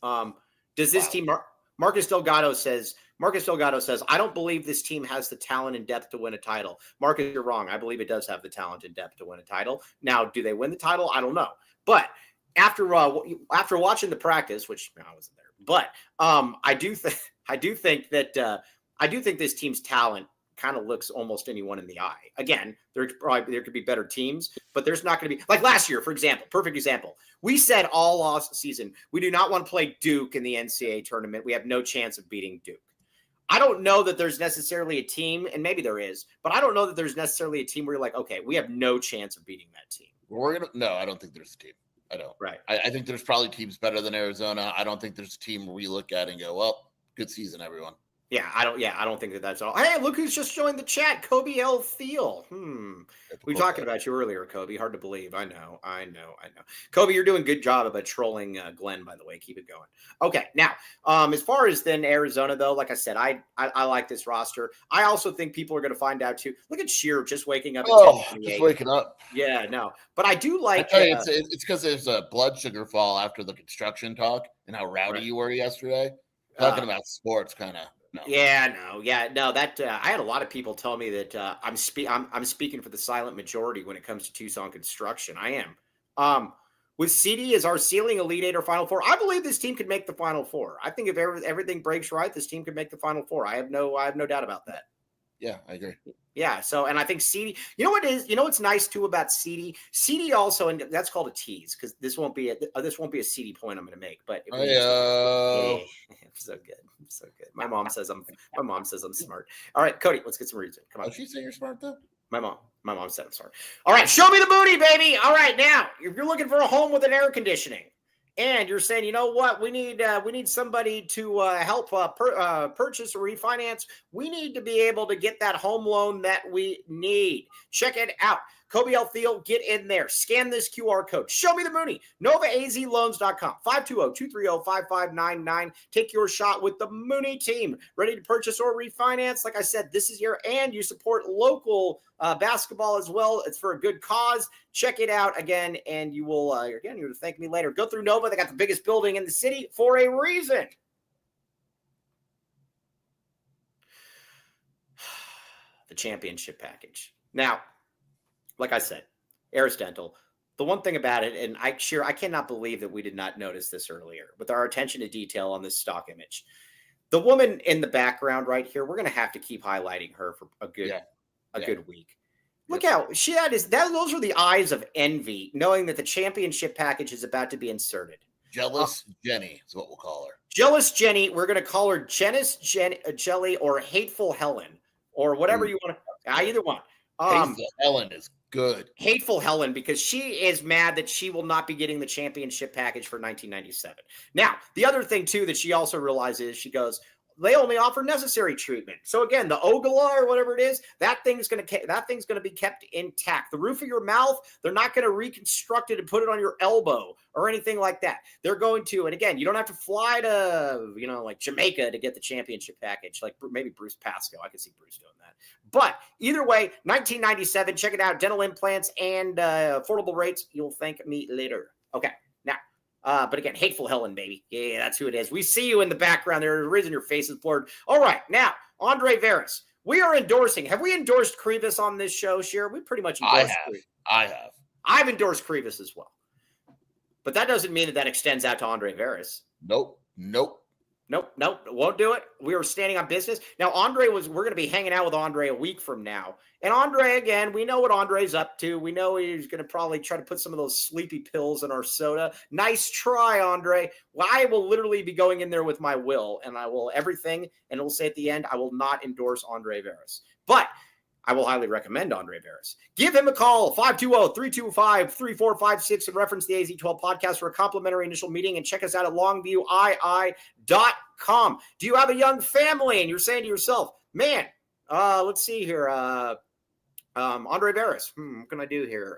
Does this team, Marcus Delgado says, I don't believe this team has the talent and depth to win a title. Marcus, you're wrong. I believe it does have the talent and depth to win a title. Now, do they win the title? I don't know. But after watching the practice, which I wasn't there, but I do think this team's talent kind of looks almost anyone in the eye. Again, there could be better teams, but there's not going to be, like last year, for example, perfect example. We said all off season, we do not want to play Duke in the NCAA tournament. We have no chance of beating Duke. I don't know that there's necessarily a team, and maybe there is, but I don't know that there's necessarily a team where you're like, okay, we have no chance of beating that team. No, I don't think there's a team. I don't. Right. I think there's probably teams better than Arizona. I don't think there's a team where we look at and go, well, good season, everyone. Yeah, I don't think that that's all. Hey, look who's just joined the chat. Kobe L. Thiel. We were talking about you earlier, Kobe. Hard to believe. I know. Kobe, you're doing a good job about trolling Glenn, by the way. Keep it going. Okay, now, as far as then Arizona, though, like I said, I like this roster. I also think people are going to find out, too. Look at Shearer just waking up. Just waking up. Yeah, no. But I do like. It's because there's a blood sugar fall after the construction talk and how rowdy you were yesterday. Talking about sports, kind of. No. That I had a lot of people tell me that I'm speaking for the silent majority when it comes to Tucson construction. I am. With Sidi as our ceiling Elite Eight or Final Four, I believe this team could make the Final Four. I think if everything breaks right, this team could make the Final Four. I have no doubt about that. Yeah, I agree. Yeah. So, and I think Sidi, what's nice too about Sidi also, and that's called a tease because this won't be a Sidi point I'm going to make, but so good. My mom says I'm smart. All right, Cody, let's get some reason. Come on. Did she say you're smart though? My mom said I'm smart. All right, show me the booty, baby. All right, now if you're looking for a home with an air conditioning, and you're saying, you know what, we need somebody to help purchase or refinance. We need to be able to get that home loan that we need. Check it out. Kobe L. Thiel, get in there. Scan this QR code. Show me the Mooney. NovaAZLoans.com. 520-230-5599. Take your shot with the Mooney team. Ready to purchase or refinance? Like I said, this is and you support local basketball as well. It's for a good cause. Check it out again, and you will you'll thank me later. Go through Nova. They got the biggest building in the city for a reason. The championship package. Now, like I said, Aris Dental, the one thing about it, and I cannot believe that we did not notice this earlier with our attention to detail on this stock image. The woman in the background right here, we're going to have to keep highlighting her for a good week. Look how she had those are the eyes of envy, knowing that the championship package is about to be inserted. Jealous Jenny is what we'll call her. Jealous Jenny. We're going to call her Jelly or Hateful Helen or whatever you want to. Either one. Hateful Helen is good. Hateful Helen, because she is mad that she will not be getting the championship package for 1997. Now, the other thing, too, that she also realizes, she goes, they only offer necessary treatment. So again, the Ogala or whatever it is, that thing's going to be kept intact. The roof of your mouth, they're not going to reconstruct it and put it on your elbow or anything like that. They're going to, and again, you don't have to fly to, like Jamaica to get the championship package, like maybe Bruce Pascoe. I could see Bruce doing that. But either way, 1997, check it out. Dental implants and affordable rates. You'll thank me later. Okay. Now, but again, Hateful Helen, baby. Yeah, that's who it is. We see you in the background. There's a reason your face is blurred. All right. Now, Andre Veras. We are endorsing. Have we endorsed Krivas on this show, Sheer? We pretty much endorsed I have. I've endorsed Krivas as well. But that doesn't mean that extends out to Andre Veras. Nope. Won't do it. We were standing on business. Now, we're going to be hanging out with Andre a week from now. And Andre, again, we know what Andre's up to. We know he's going to probably try to put some of those sleepy pills in our soda. Nice try, Andre. Well, I will literally be going in there with my will, and I will everything, and it'll say at the end, I will not endorse Andre Veras. But I will highly recommend Andre Veras. Give him a call, 520-325-3456, and reference the AZ12 podcast for a complimentary initial meeting, and check us out at longviewii.com. Do you have a young family and you're saying to yourself, man, let's see here, Andre Veras, what can I do here?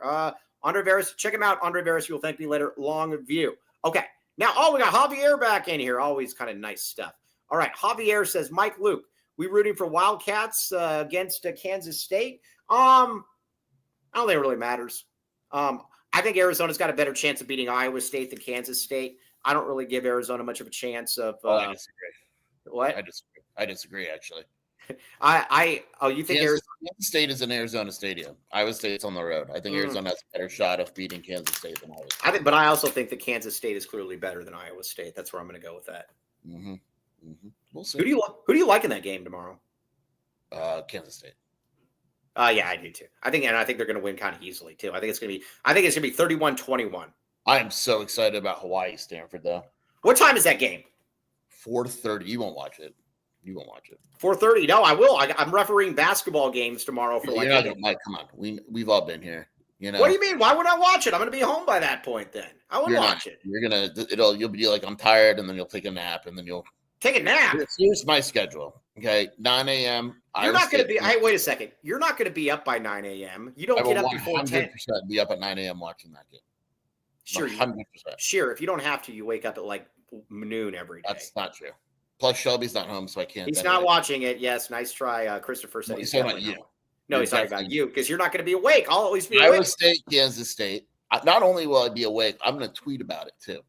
Andre Veras, check him out. Andre Veras, you will thank me later. Longview. Okay. Now, we got Javier back in here. Always kind of nice stuff. All right. Javier says, Mike Luke, we rooting for Wildcats against Kansas State. I don't think it really matters. I think Arizona's got a better chance of beating Iowa State than Kansas State. I don't really give Arizona much of a chance of. I disagree. What? I disagree, actually. You think Kansas State is in Arizona Stadium. Iowa State's on the road. I think Arizona has a better shot of beating Kansas State than Iowa State. But I also think that Kansas State is clearly better than Iowa State. That's where I'm going to go with that. Mm-hmm. Mm-hmm. We'll see. Who do you like in that game tomorrow? Kansas State. Yeah, I do too. I think they're going to win kind of easily too. I think it's going to be 31-21. I am so excited about Hawaii Stanford though. What time is that game? 4:30. You won't watch it. You won't watch it. 4:30. No, I will. I'm refereeing basketball games tomorrow for You're not gonna, Mike, come on. We've all been here. You know. What do you mean? Why would I watch it? I'm going to be home by that point. Then I would watch it. You'll be like, I'm tired, and then you'll take a nap, and then you'll take a nap. Here's my schedule. Okay, 9 a.m. You're not going to be. Hey, wait a second. You're not going to be up by 9 a.m. You don't get up before 10. Be up at 9 a.m. watching that game. Sure, 100%. Sure. If you don't have to, you wake up at like noon every day. That's not true. Plus, Shelby's not home, so I can't. He's not watching it. Yes, nice try. Christopher said he's talking about you. No, he's talking about you because you're not going to be awake. I'll always be Iowa awake. State, Kansas State. Not only will I be awake, I'm going to tweet about it too.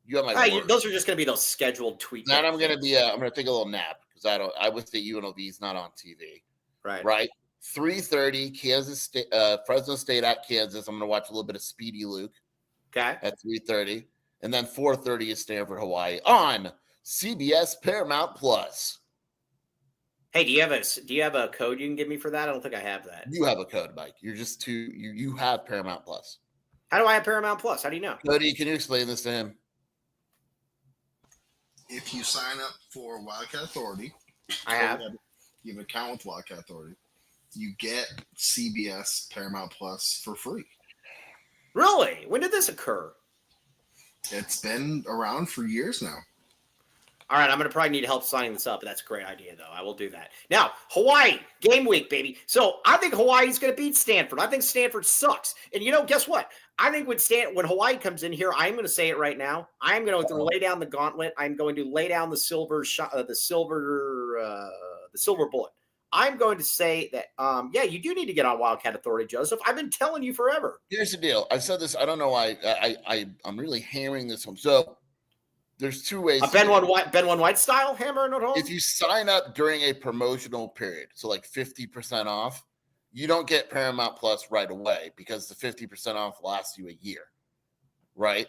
You have my word. Those are just going to be those scheduled tweets. Then I'm going to be. I'm going to take a little nap because Iowa State UNLV is not on TV. Right. 3:30 Kansas State, Fresno State at Kansas. I'm going to watch a little bit of Speedy Luke. Okay. At 3:30, and then 4:30 is Stanford, Hawaii on CBS Paramount Plus. Hey, do you have a code you can give me for that? I don't think I have that. You have a code, Mike. You're just too you have Paramount Plus. How do I have Paramount Plus? How do you know? Cody, can you explain this to him? If you sign up for Wildcat Authority, I have. You have an account with Wildcat Authority. You get CBS Paramount Plus for free. Really? When did this occur? It's been around for years now. All right, I'm going to probably need help signing this up, but that's a great idea, though. I will do that. Now, Hawaii, game week, baby. So I think Hawaii's going to beat Stanford. I think Stanford sucks. And, guess what? I think when Hawaii comes in here, I'm going to say it right now. I'm going to lay down the gauntlet. I'm going to lay down the silver bullet. I'm going to say that, you do need to get on Wildcat Authority, Joseph. I've been telling you forever. Here's the deal. I've said this. I don't know why. I'm really hammering this home. So there's two ways. Ben One White style hammering it home? If you sign up during a promotional period, so like 50% off, you don't get Paramount Plus right away because the 50% off lasts you a year, right?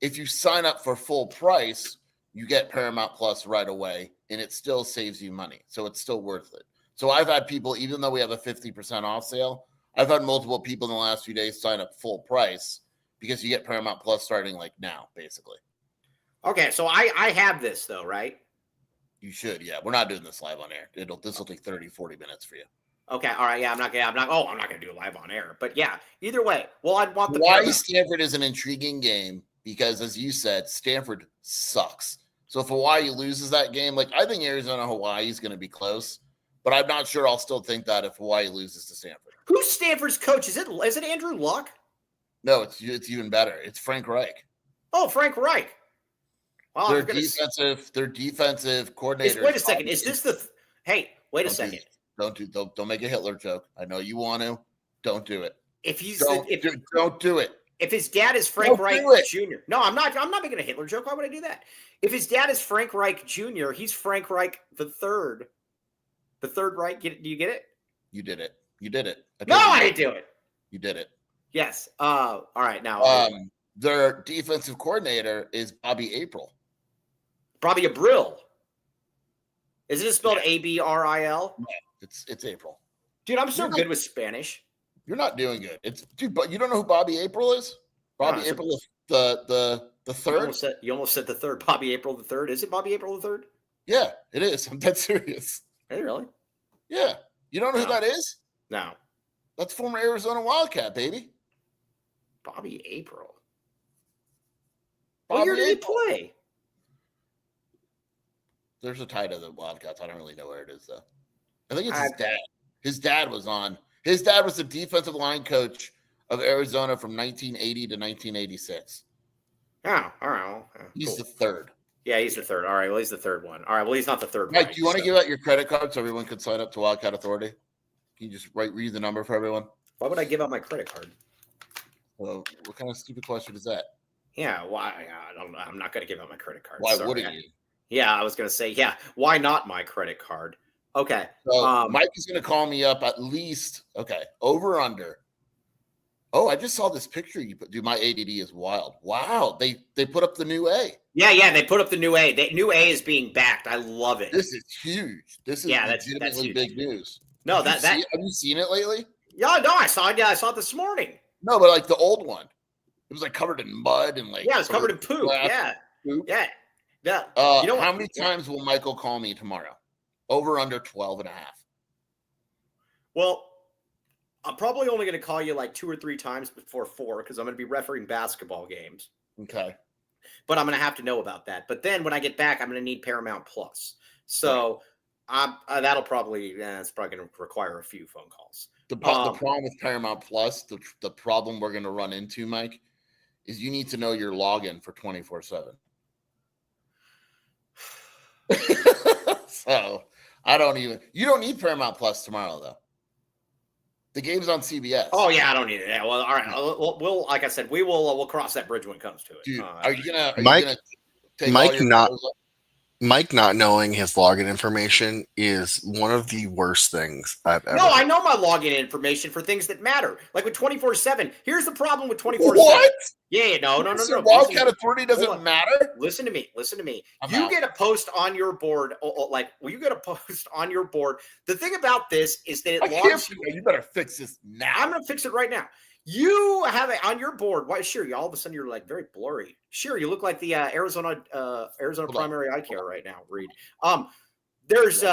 If you sign up for full price, you get Paramount Plus right away, and it still saves you money. So it's still worth it. So I've had people, even though we have a 50% off sale, I've had multiple people in the last few days sign up full price because you get Paramount Plus starting like now, basically. Okay, so I have this though, right? You should, yeah. We're not doing this live on air. This will take 30, 40 minutes for you. Okay, all right, yeah, I'm not gonna do it live on air. But yeah, either way. Well, I'd want the Hawaii Stanford is an intriguing game because, as you said, Stanford sucks. So if Hawaii loses that game, like I think Arizona Hawaii is going to be close, but I'm not sure I'll still think that if Hawaii loses to Stanford. Who's Stanford's coach? Is it Andrew Luck? No, it's even better. It's Frank Reich. Oh, Frank Reich. Well, their defensive coordinator. Wait a second. Is this the? Hey, wait a second. Don't make a Hitler joke. I know you want to. Don't do it. Don't do it. If his dad is Frank Reich Jr. No, I'm not making a Hitler joke. Why would I do that? If his dad is Frank Reich Jr., he's Frank Reich the third. The third Reich. Do you get it? You did it. You did it. I didn't do it. You did it. Yes. All right. Now, their defensive coordinator is Bobby April. Bobby Abril. Isn't it spelled Abril? No, it's April. Dude, I'm so good with Spanish. You're not doing good. But you don't know who Bobby April is? Bobby April is the third. You almost said the third. Bobby April the third. Is it Bobby April the third? Yeah, it is. I'm dead serious. Is it really? Yeah. You don't know who that is? No. That's former Arizona Wildcat, baby. Bobby April. What year did he play? There's a tie to the Wildcats. I don't really know where it is, though. I think it's his dad. His dad was the defensive line coach of Arizona from 1980 to 1986. Oh, all right. He's the third. Yeah, he's the third. All right, well, he's the third one. All right, well, he's not the third. Mike, do you want to give out your credit card so everyone can sign up to Wildcat Authority? Can you just read the number for everyone? Why would I give out my credit card? Well, what kind of stupid question is that? Yeah, why? I'm not going to give out my credit card. Why wouldn't you? Yeah, I was going to say, why not my credit card? Okay. So Mike is going to call me up at least, over under. Oh, I just saw this picture you put. Dude, my ADD is wild. Wow, they put up the new A. Yeah, they put up the new A. The new A is being backed. I love it. This is huge. This is legitimately big news. No, have you seen it lately? Yeah, no, I saw it. Yeah, I saw it this morning. No, but like the old one, it was like covered in mud and like it was covered in poop. Yeah, poop. yeah. How many times will Michael call me tomorrow? Over under 12.5. Well, I'm probably only going to call you like 2 or 3 times before 4 because I'm going to be refereeing basketball games. Okay. But I'm going to have to know about that. But then when I get back, I'm going to need Paramount Plus. So that'll probably, it's probably going to require a few phone calls. The problem with Paramount Plus, the problem we're going to run into, Mike, is you need to know your login for 24/7. So you don't need Paramount Plus tomorrow, though. The game's on CBS. Oh yeah, I don't need it. Yeah, well, all right. We'll like I said, we'll cross that bridge when it comes to it. Dude, are you gonna take Mike all your not photos up? Mike not knowing his login information is one of the worst things I've ever. No, I know my login information for things that matter. Like with 24/7. Here's the problem with 24/7. What? Yeah, no. Wildcat Authority doesn't matter. Listen to me. I'm You out. get a post on your board. You get a post on your board. The thing about this is that it logs. You better fix this now. I'm going to fix it right now. You have it on your board. Why? Sure. All of a sudden you're like very blurry. Sure. You look like the Arizona primary eye care right now, Reed. There's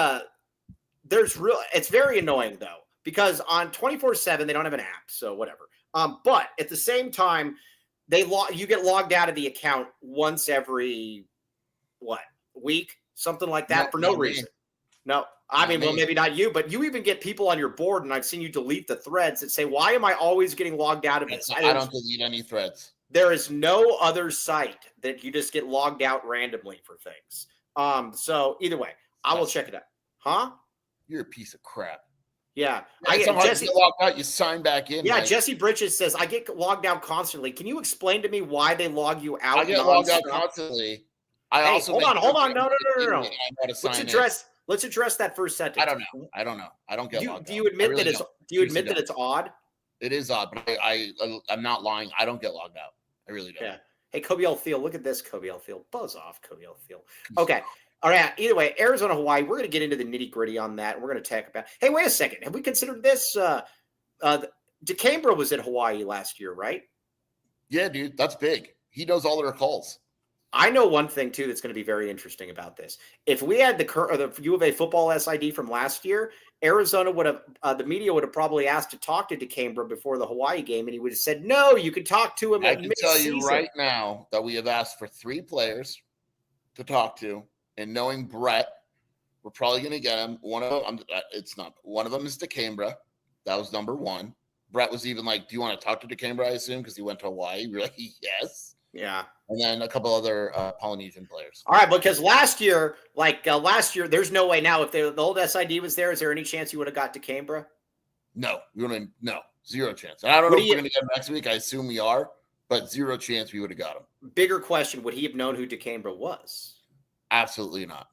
real. It's very annoying though, because on 24/7 they don't have an app. So whatever. But at the same time, you get logged out of the account once every week, something like that, for no reason. No, I mean, well, maybe not you, but you even get people on your board, and I've seen you delete the threads that say, "Why am I always getting logged out of this?" I don't delete any threads. There is no other site that you just get logged out randomly for things. So either way, I will check it out. Huh? You're a piece of crap. Yeah. Jesse, logged out, you sign back in. Yeah, Mike. Jesse Bridges says, I get logged out constantly. Can you explain to me why they log you out? I get logged out constantly. Hold on. No. Let's address that first sentence. I don't know. I don't get logged out. Do you admit that it's odd? It is odd, but I'm not lying. I don't get logged out. I really don't. Yeah. Hey, Kobe Thiel, look at this, Kobe Thiel. Buzz off, Kobe Thiel. Okay. All right. Either way, Arizona, Hawaii, we're going to get into the nitty-gritty on that. We're going to talk about, hey, wait a second. Have we considered this? DeCambra was in Hawaii last year, right? Yeah, dude. That's big. He knows all their calls. I know one thing, too, that's going to be very interesting about this. If we had the U of A football SID from last year, Arizona would have, the media would have probably asked to talk to DeCambra before the Hawaii game, and he would have said, no, you can talk to him. I can tell you right now that we have asked for 3 players to talk to, and knowing Brett, we're probably going to get him. One of them is DeCambra. That was number 1. Brett was even like, do you want to talk to DeCambra, I assume, because he went to Hawaii? We're like, yes. Yeah. And then a couple other Polynesian players. All right, because last year, there's no way now. If the old SID was there, is there any chance you would have got to Canberra? No, no, 0 chance. And I don't know if we're going to get him next week. I assume we are, but 0 chance we would have got him. Bigger question: would he have known who DeCambra was? Absolutely not.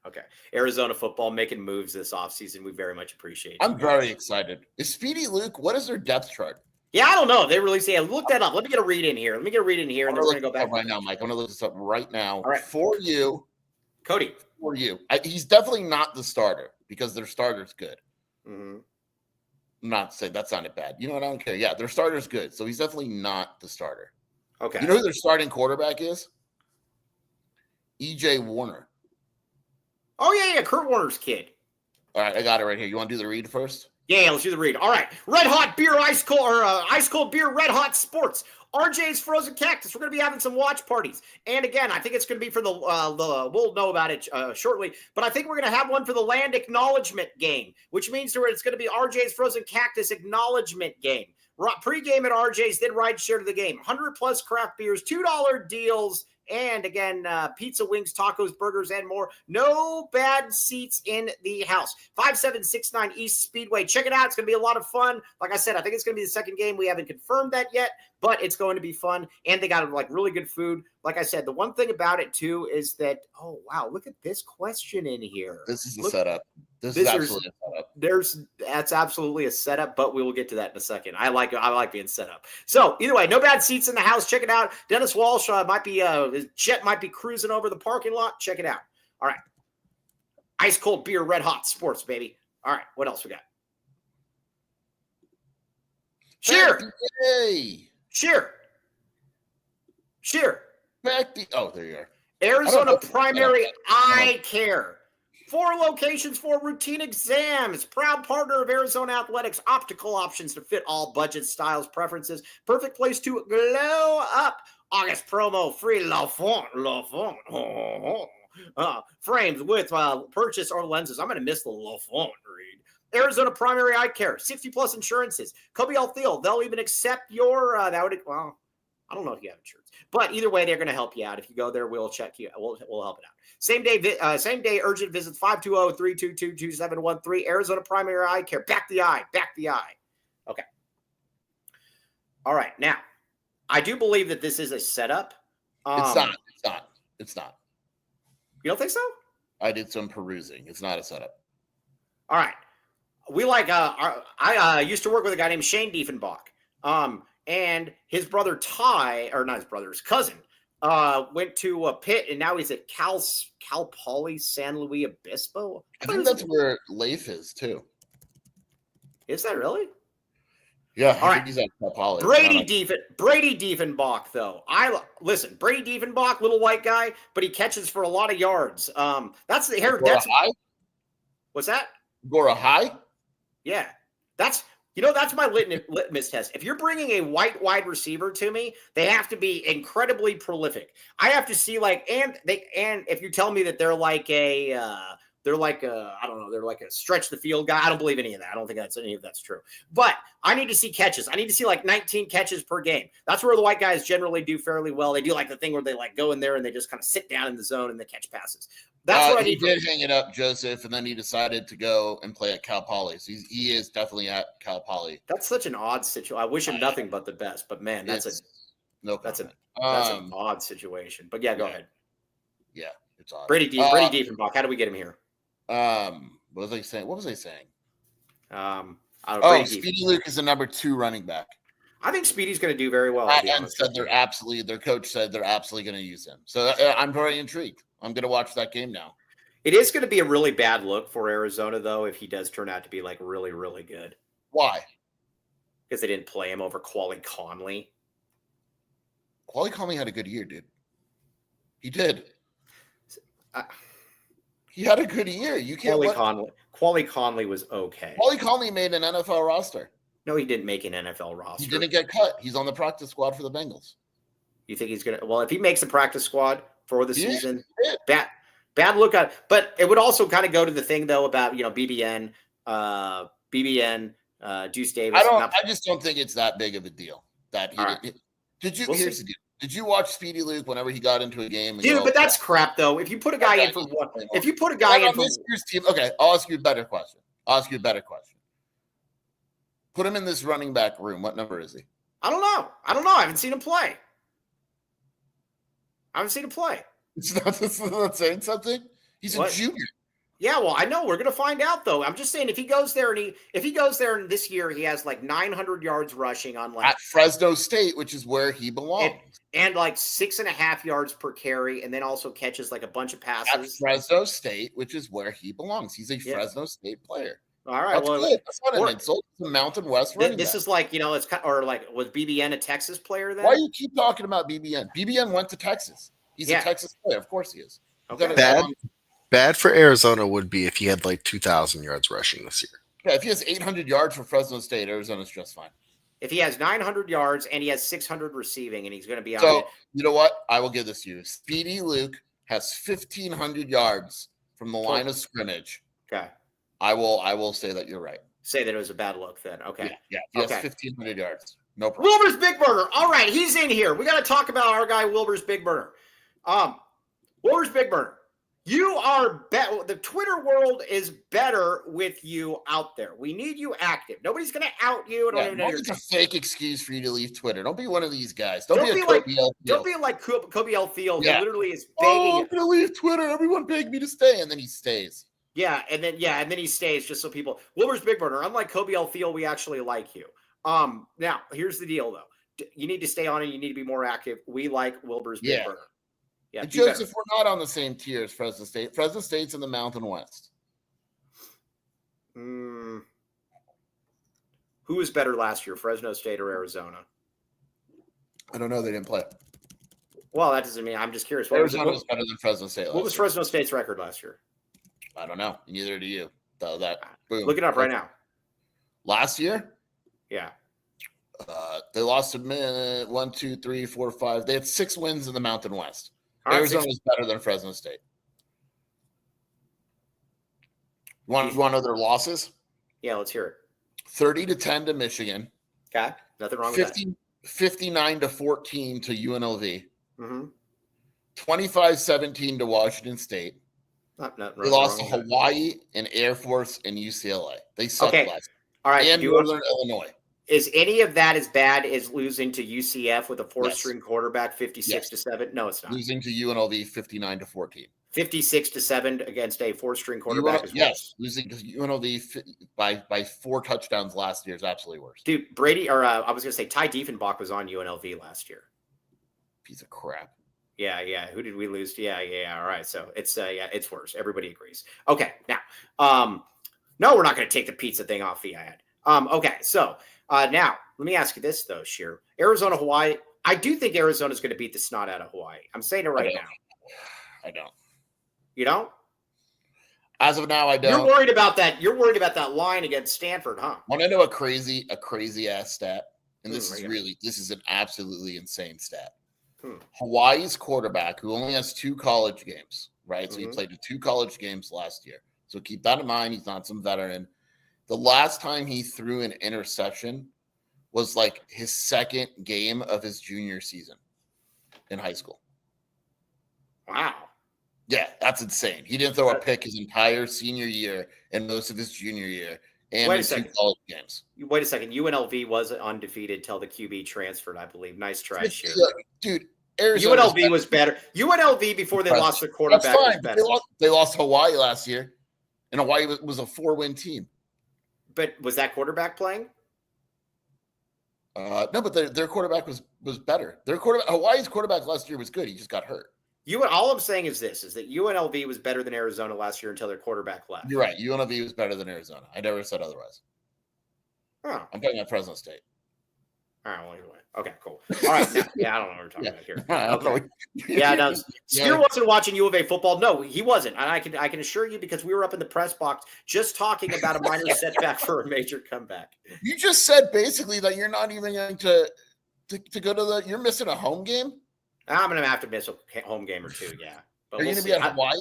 Okay, Arizona football making moves this offseason. We very much appreciate. I'm very excited. Is Speedy Luke? What is their depth chart? Yeah, I don't know. They released. Yeah, look that up. Let me get a read in here. And then we're going to go back right now, Mike. I'm going to look this up right now. All right, for you, Cody. For you, he's definitely not the starter because their starter's good. Mm-hmm. I'm not saying that sounded bad. You know what? I don't care. Yeah, their starter's good, so he's definitely not the starter. Okay. You know who their starting quarterback is? EJ Warner. Oh yeah, Kurt Warner's kid. All right, I got it right here. You want to do the read first? Yeah, let's do the read. All right. Red hot beer, ice cold beer, red hot sports. RJ's Frozen Cactus. We're going to be having some watch parties. And again, I think it's going to be for we'll know about it shortly, but I think we're going to have one for the land acknowledgement game, which means it's going to be RJ's Frozen Cactus acknowledgement game. Pre-game at RJ's, then ride share to the game. 100 plus craft beers, $2 deals. And again, pizza, wings, tacos, burgers, and more. No bad seats in the house. 5769 East Speedway. Check it out. It's going to be a lot of fun. Like I said, I think it's going to be the second game. We haven't confirmed that yet, but it's going to be fun. And they got really good food. Like I said, the one thing about it too is that, oh wow, look at this question in here. This is the setup. This is absolutely a setup. That's absolutely a setup, but we will get to that in a second. I like being set up. So either way, no bad seats in the house. Check it out. Dennis Walsh his jet might be cruising over the parking lot. Check it out. All right. Ice cold beer, red hot sports, baby. All right. What else we got? Cheer. Cheer. Oh, there you are. Arizona Primary Eye Care. 4 locations for routine exams. Proud partner of Arizona Athletics. Optical options to fit all budgets, styles, preferences. Perfect place to glow up. August promo free La Font. Frames with purchase or lenses. I'm going to miss the La Font read. Arizona Primary Eye Care. 60 plus insurances. Kobe Altheel. They'll even accept your I don't know if you have insurance, but either way, they're going to help you out. If you go there, we'll check you. We'll help it out. Same day urgent visits. 520-322-2713. Arizona Primary Eye Care. Back the eye. Okay. All right. Now, I do believe that this is a setup. It's not. You don't think so? I did some perusing. It's not a setup. All right. We I used to work with a guy named Shane Diefenbach. And his brother his cousin, went to Pitt, and now he's at Cal Poly San Luis Obispo. I think that's where Leif is too. Is that really? Yeah, All I right. think he's at Cal Poly. Brady Diefenbach, though. Listen, Brady Diefenbach, little white guy, but he catches for a lot of yards. That's the hair. Gora High? What's that? Gora High? Yeah, that's my litmus test. If you're bringing a white wide receiver to me, they have to be incredibly prolific. I have to see and if you tell me that they're like a stretch the field guy, I don't believe any of that. I don't think any of that's true. But I need to see catches. I need to see 19 catches per game. That's where the white guys generally do fairly well. They do the thing where they go in there and they just kind of sit down in the zone and they catch passes. That's what I need. He did hang it up, Joseph, and then he decided to go and play at Cal Poly. So he is definitely at Cal Poly. That's such an odd situation. I wish him nothing but the best, but man, that's an odd situation. But yeah, go ahead. Yeah, it's odd. Brady Diefenbach. How do we get him here? What was I saying? Speedy Luke is the number 2 running back. I think Speedy's going to do very well. And said their coach said they're absolutely going to use him. So I'm very intrigued. I'm going to watch that game now. It is going to be a really bad look for Arizona, though, if he does turn out to be really, really good. Why? Because they didn't play him over Quali Conley. Quali Conley had a good year, dude. He did. He had a good year. You can't. Quali Conley was okay. Quali Conley made an NFL roster. No, he didn't make an NFL roster. He didn't get cut. He's on the practice squad for the Bengals. You think he's going to? Well, if he makes the practice squad for the season, bad look at. But it would also kind of go to the thing though about BBN, Deuce Davis. I just don't think it's that big of a deal. Did you? Here's the deal. Did you watch Speedy Luke whenever he got into a game? Dude, but that's crap though. If you put a guy in for one, this year's team, okay, I'll ask you a better question. Put him in this running back room. What number is he? I don't know. I haven't seen him play. It's not saying something. He's a junior. Yeah, well, I know we're going to find out though. I'm just saying if he goes there and this year he has 900 yards rushing on at Fresno State, which is where he belongs, and 6.5 yards per carry, and then also catches a bunch of passes at Fresno State, which is where he belongs. He's a Fresno State player. All right, that's not an insult. It's a Mountain West running This back. is it's was BBN a Texas player then? Why do you keep talking about BBN? BBN went to Texas. He's a Texas player, of course he is. Okay. Bad for Arizona would be if he had 2,000 yards rushing this year. Yeah, if he has 800 yards for Fresno State, Arizona's just fine. If he has 900 yards and he has 600 receiving and he's going to be on So, you know what? I will give this to you. Speedy Luke has 1,500 yards from the line of scrimmage. Okay. I will say that you're right. Say that it was a bad look then. Okay. Yeah. He has 1,500 yards. No problem. Wilbur's Big Burger. All right, he's in here. We got to talk about our guy Wilbur's Big Burger. Wilbur's Big Burger. You are the Twitter world is better with you out there. We need you active. Nobody's going to out you. It's a fake excuse for you to leave Twitter. Don't be one of these guys. Don't be like Kobe Altheel, who literally is begging. I'm going to leave Twitter. Everyone begged me to stay, and then he stays. And then he stays just so people. Wilbur's Big Burner. Unlike Kobe Altheel, we actually like you. Now here's the deal though. You need to stay on it. You need to be more active. We like Wilbur's Big Burner. Yeah, Joseph, we're not on the same tier as Fresno State. Fresno State's in the Mountain West. Who was better last year, Fresno State or Arizona? I don't know. They didn't play. Well, that doesn't mean. I'm just curious. Arizona was better than Fresno State. What was Fresno State's record last year? I don't know. Neither do you. So that boom. Look it up right now. Last year, Yeah. they lost a minute. 1, 2, 3, 4, 5. They had 6 wins in the Mountain West. All right, Arizona is better than Fresno State. One of their losses. Yeah, let's hear it. 30-10 to Michigan. Okay. Nothing wrong with that. 59-14 to UNLV. Mm-hmm. 25-17 to Washington State. They lost to wrong with Hawaii and Air Force and UCLA. They sucked Okay. last. All right. And Northern Illinois. Is any of that as bad as losing to UCF with a 4-string Yes. quarterback 56-7? No, it's not. Losing to UNLV 59-14. 56-7 against a 4-string quarterback is worse. Yes, losing to UNLV by 4 touchdowns last year is absolutely worse. Dude, Brady, or I was going to say Ty Diefenbach was on UNLV last year. Piece of crap. Yeah. Who did we lose to? Yeah. All right. So it's it's worse. Everybody agrees. Okay. Now, no, we're not going to take the pizza thing off the ad. Okay. So now let me ask you this though, Sheer. Arizona, Hawaii. I do think Arizona is going to beat the snot out of Hawaii. I'm saying it right now. I don't. You don't? As of now, I don't. You're worried about that. You're worried about that line against Stanford, huh? Want to know a crazy ass stat? And this is an absolutely insane stat. Hawaii's quarterback, who only has 2 college games, right? So he played in 2 college games last year. So keep that in mind. He's not some veteran. The last time he threw an interception was like his 2nd game of his junior season in high school. Wow. Yeah, that's insane. He didn't throw a pick his entire senior year and most of his junior year and in 2 college games. Wait a second. UNLV was undefeated till the QB transferred, I believe. Nice try, Sheer. Dude, Arizona UNLV was better. UNLV before they lost their quarterback. That's fine. Was better. They lost Hawaii last year, and Hawaii was a 4-win team. But was that quarterback playing? No, but their quarterback was better. Hawaii's quarterback last year was good. He just got hurt. All I'm saying is this: is that UNLV was better than Arizona last year until their quarterback left. You're right. UNLV was better than Arizona. I never said otherwise. Oh. I'm talking about Fresno State. All right. Well, anyway. Okay. Cool. All right. Now, I don't know what we're talking about here. Okay. Yeah. No. Spear wasn't watching U of A football. No, he wasn't, and I can assure you because we were up in the press box just talking about a minor setback for a major comeback. You just said basically that you're not even going to go to you're missing a home game. I'm going to have to miss a home game or 2, yeah. But Are you going to be at Hawaii?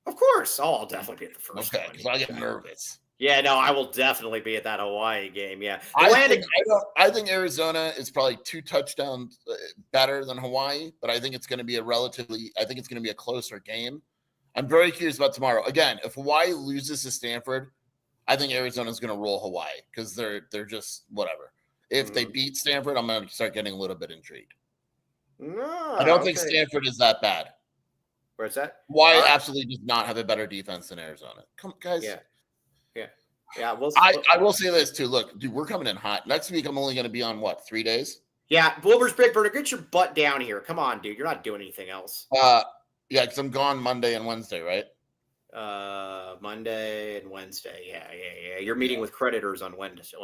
Of course. Oh, I'll definitely be at the first one. Okay, because I get nervous. Yeah, no, I will definitely be at that Hawaii game, yeah. I think Arizona is probably 2 touchdowns better than Hawaii, but I think it's going to be a closer game. I'm very curious about tomorrow. Again, if Hawaii loses to Stanford, I think Arizona is going to roll Hawaii because they're just whatever. If they beat Stanford, I'm going to start getting a little bit intrigued. No, I don't think Stanford is that bad. Where's that? Hawaii absolutely does not have a better defense than Arizona. Come, guys. Yeah. I will say this too. Look, dude, we're coming in hot. Next week, I'm only going to be on 3 days? Yeah, Wilbur's Big Burner, get your butt down here. Come on, dude. You're not doing anything else. Yeah, because I'm gone Monday and Wednesday, right? Monday and Wednesday. Yeah. You're meeting with creditors on Wednesday,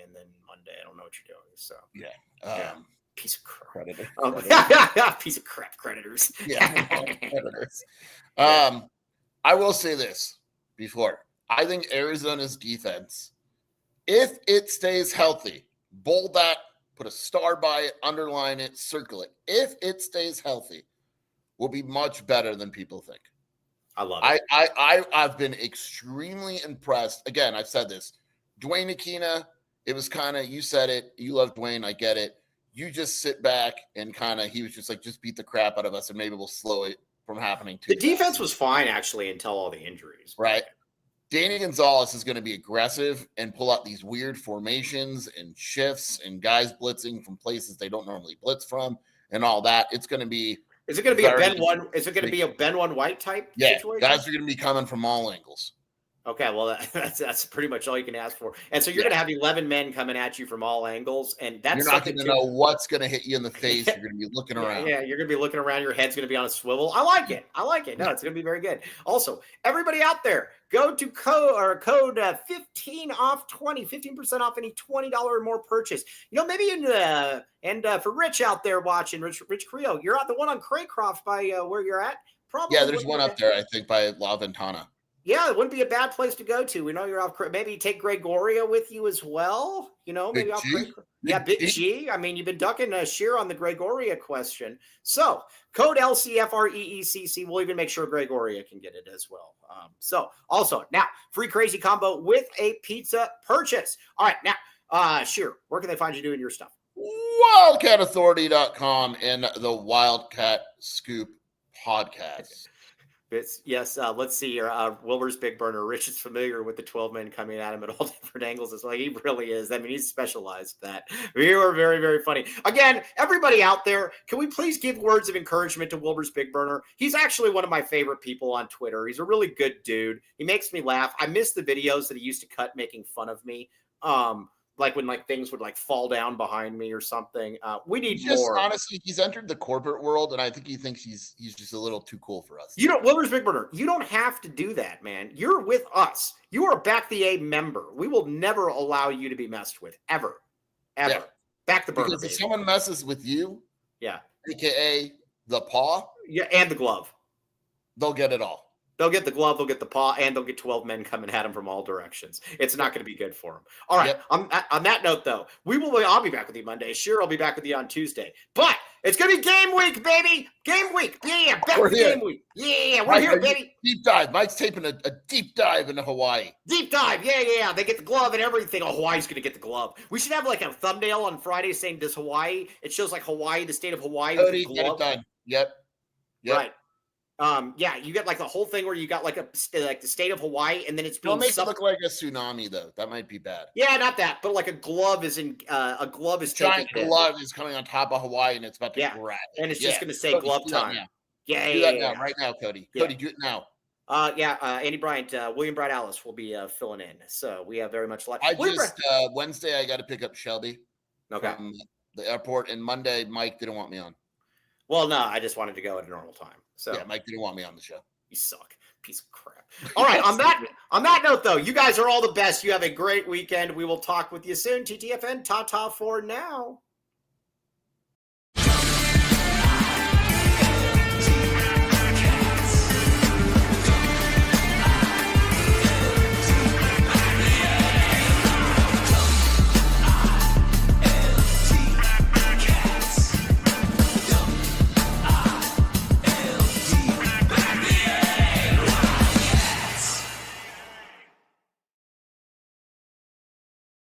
and then Monday. I don't know what you're doing. So yeah. Piece of crap. Creditor. Piece of crap creditors. Yeah, creditors. I will say this before. I think Arizona's defense, if it stays healthy, bold that, put a star by it, underline it, circle it. If it stays healthy, will be much better than people think. I love it. I've been extremely impressed. Again, I've said this. Dwayne Aquina, it was kind of, you said it. You love Dwayne. I get it. You just sit back and he was just like, just beat the crap out of us and maybe we'll slow it from happening too fast. The defense was fine, actually, until all the injuries. Right. Danny Gonzalez is going to be aggressive and pull out these weird formations and shifts and guys blitzing from places they don't normally blitz from and all that. It's going to be. Is it going to be a Ben One? Is it going to be a Ben One White type? Yeah, situation? Guys are going to be coming from all angles. Okay, well that's pretty much all you can ask for. And so you're going to have 11 men coming at you from all angles, and that's you're not going to know what's going to hit you in the face. You're going to be looking around. Yeah, you're going to be looking around. Your head's going to be on a swivel. I like it. No, it's going to be very good. Also, everybody out there, go to code 15 off 20, 15% off any $20 or more purchase. Maybe for Rich out there watching, Rich Creo, you're at the one on Craycroft by where you're at. Probably. Yeah, there's one up there, I think, by La Ventana. Yeah, it wouldn't be a bad place to go to. We know you're off. Maybe take Gregoria with you as well. You know, maybe Big off. G? Yeah, Big G. I mean, you've been ducking Sheer on the Gregoria question. So code LCFREECC. We'll even make sure Gregoria can get it as well. So also now free crazy combo with a pizza purchase. All right, now Sheer, where can they find you doing your stuff? WildcatAuthority.com and the Wildcat Scoop podcast. Yes, let's see here. Wilbur's Big Burner. Rich is familiar with the 12 men coming at him at all different angles. It's like he really is. I mean, he's specialized at that. We are very, very funny. Again, everybody out there, can we please give words of encouragement to Wilbur's Big Burner? He's actually one of my favorite people on Twitter. He's a really good dude. He makes me laugh. I miss the videos that he used to cut making fun of me. Like when things would fall down behind me or something. We need more. Honestly, he's entered the corporate world, and I think he thinks he's just a little too cool for us. Wilbur's Big Burner, you don't have to do that, man. You're with us. You are Back the A member. We will never allow you to be messed with, ever. Yeah. Back the burner. Because if someone messes with you, aka the paw, and the glove, they'll get it all. They'll get the glove, they'll get the paw, and they'll get 12 men coming at him from all directions. It's not going to be good for them. All right. Yep. On that note, though, I'll be back with you Monday. Sure, I'll be back with you on Tuesday. But it's going to be game week, baby. Game week. Yeah, back to game week. Yeah, we're here, baby. Deep dive. Mike's taping a deep dive into Hawaii. Deep dive. Yeah. They get the glove and everything. Oh, Hawaii's going to get the glove. We should have a thumbnail on Friday saying, does Hawaii? It shows Hawaii, the state of Hawaii. Cody, with the glove. Get it done. Yep. Right. You get the whole thing where you got the state of Hawaii, and then it's being don't make it look like a tsunami though. That might be bad. Yeah, not that, but a glove is giant glove is coming on top of Hawaii, and it's about to grab it. And it's just going to say Cody, glove time. Do that now, right now, Cody. Cody, do it now. Andy Bryant, William Brad Alice will be filling in, so we have very much luck. Wednesday I got to pick up Shelby from the airport, and Monday Mike didn't want me on. Well, no, I just wanted to go at a normal time. So yeah, Mike didn't want me on the show. You suck, piece of crap. All right, on that note, though, you guys are all the best. You have a great weekend. We will talk with you soon. TTFN, ta-ta for now.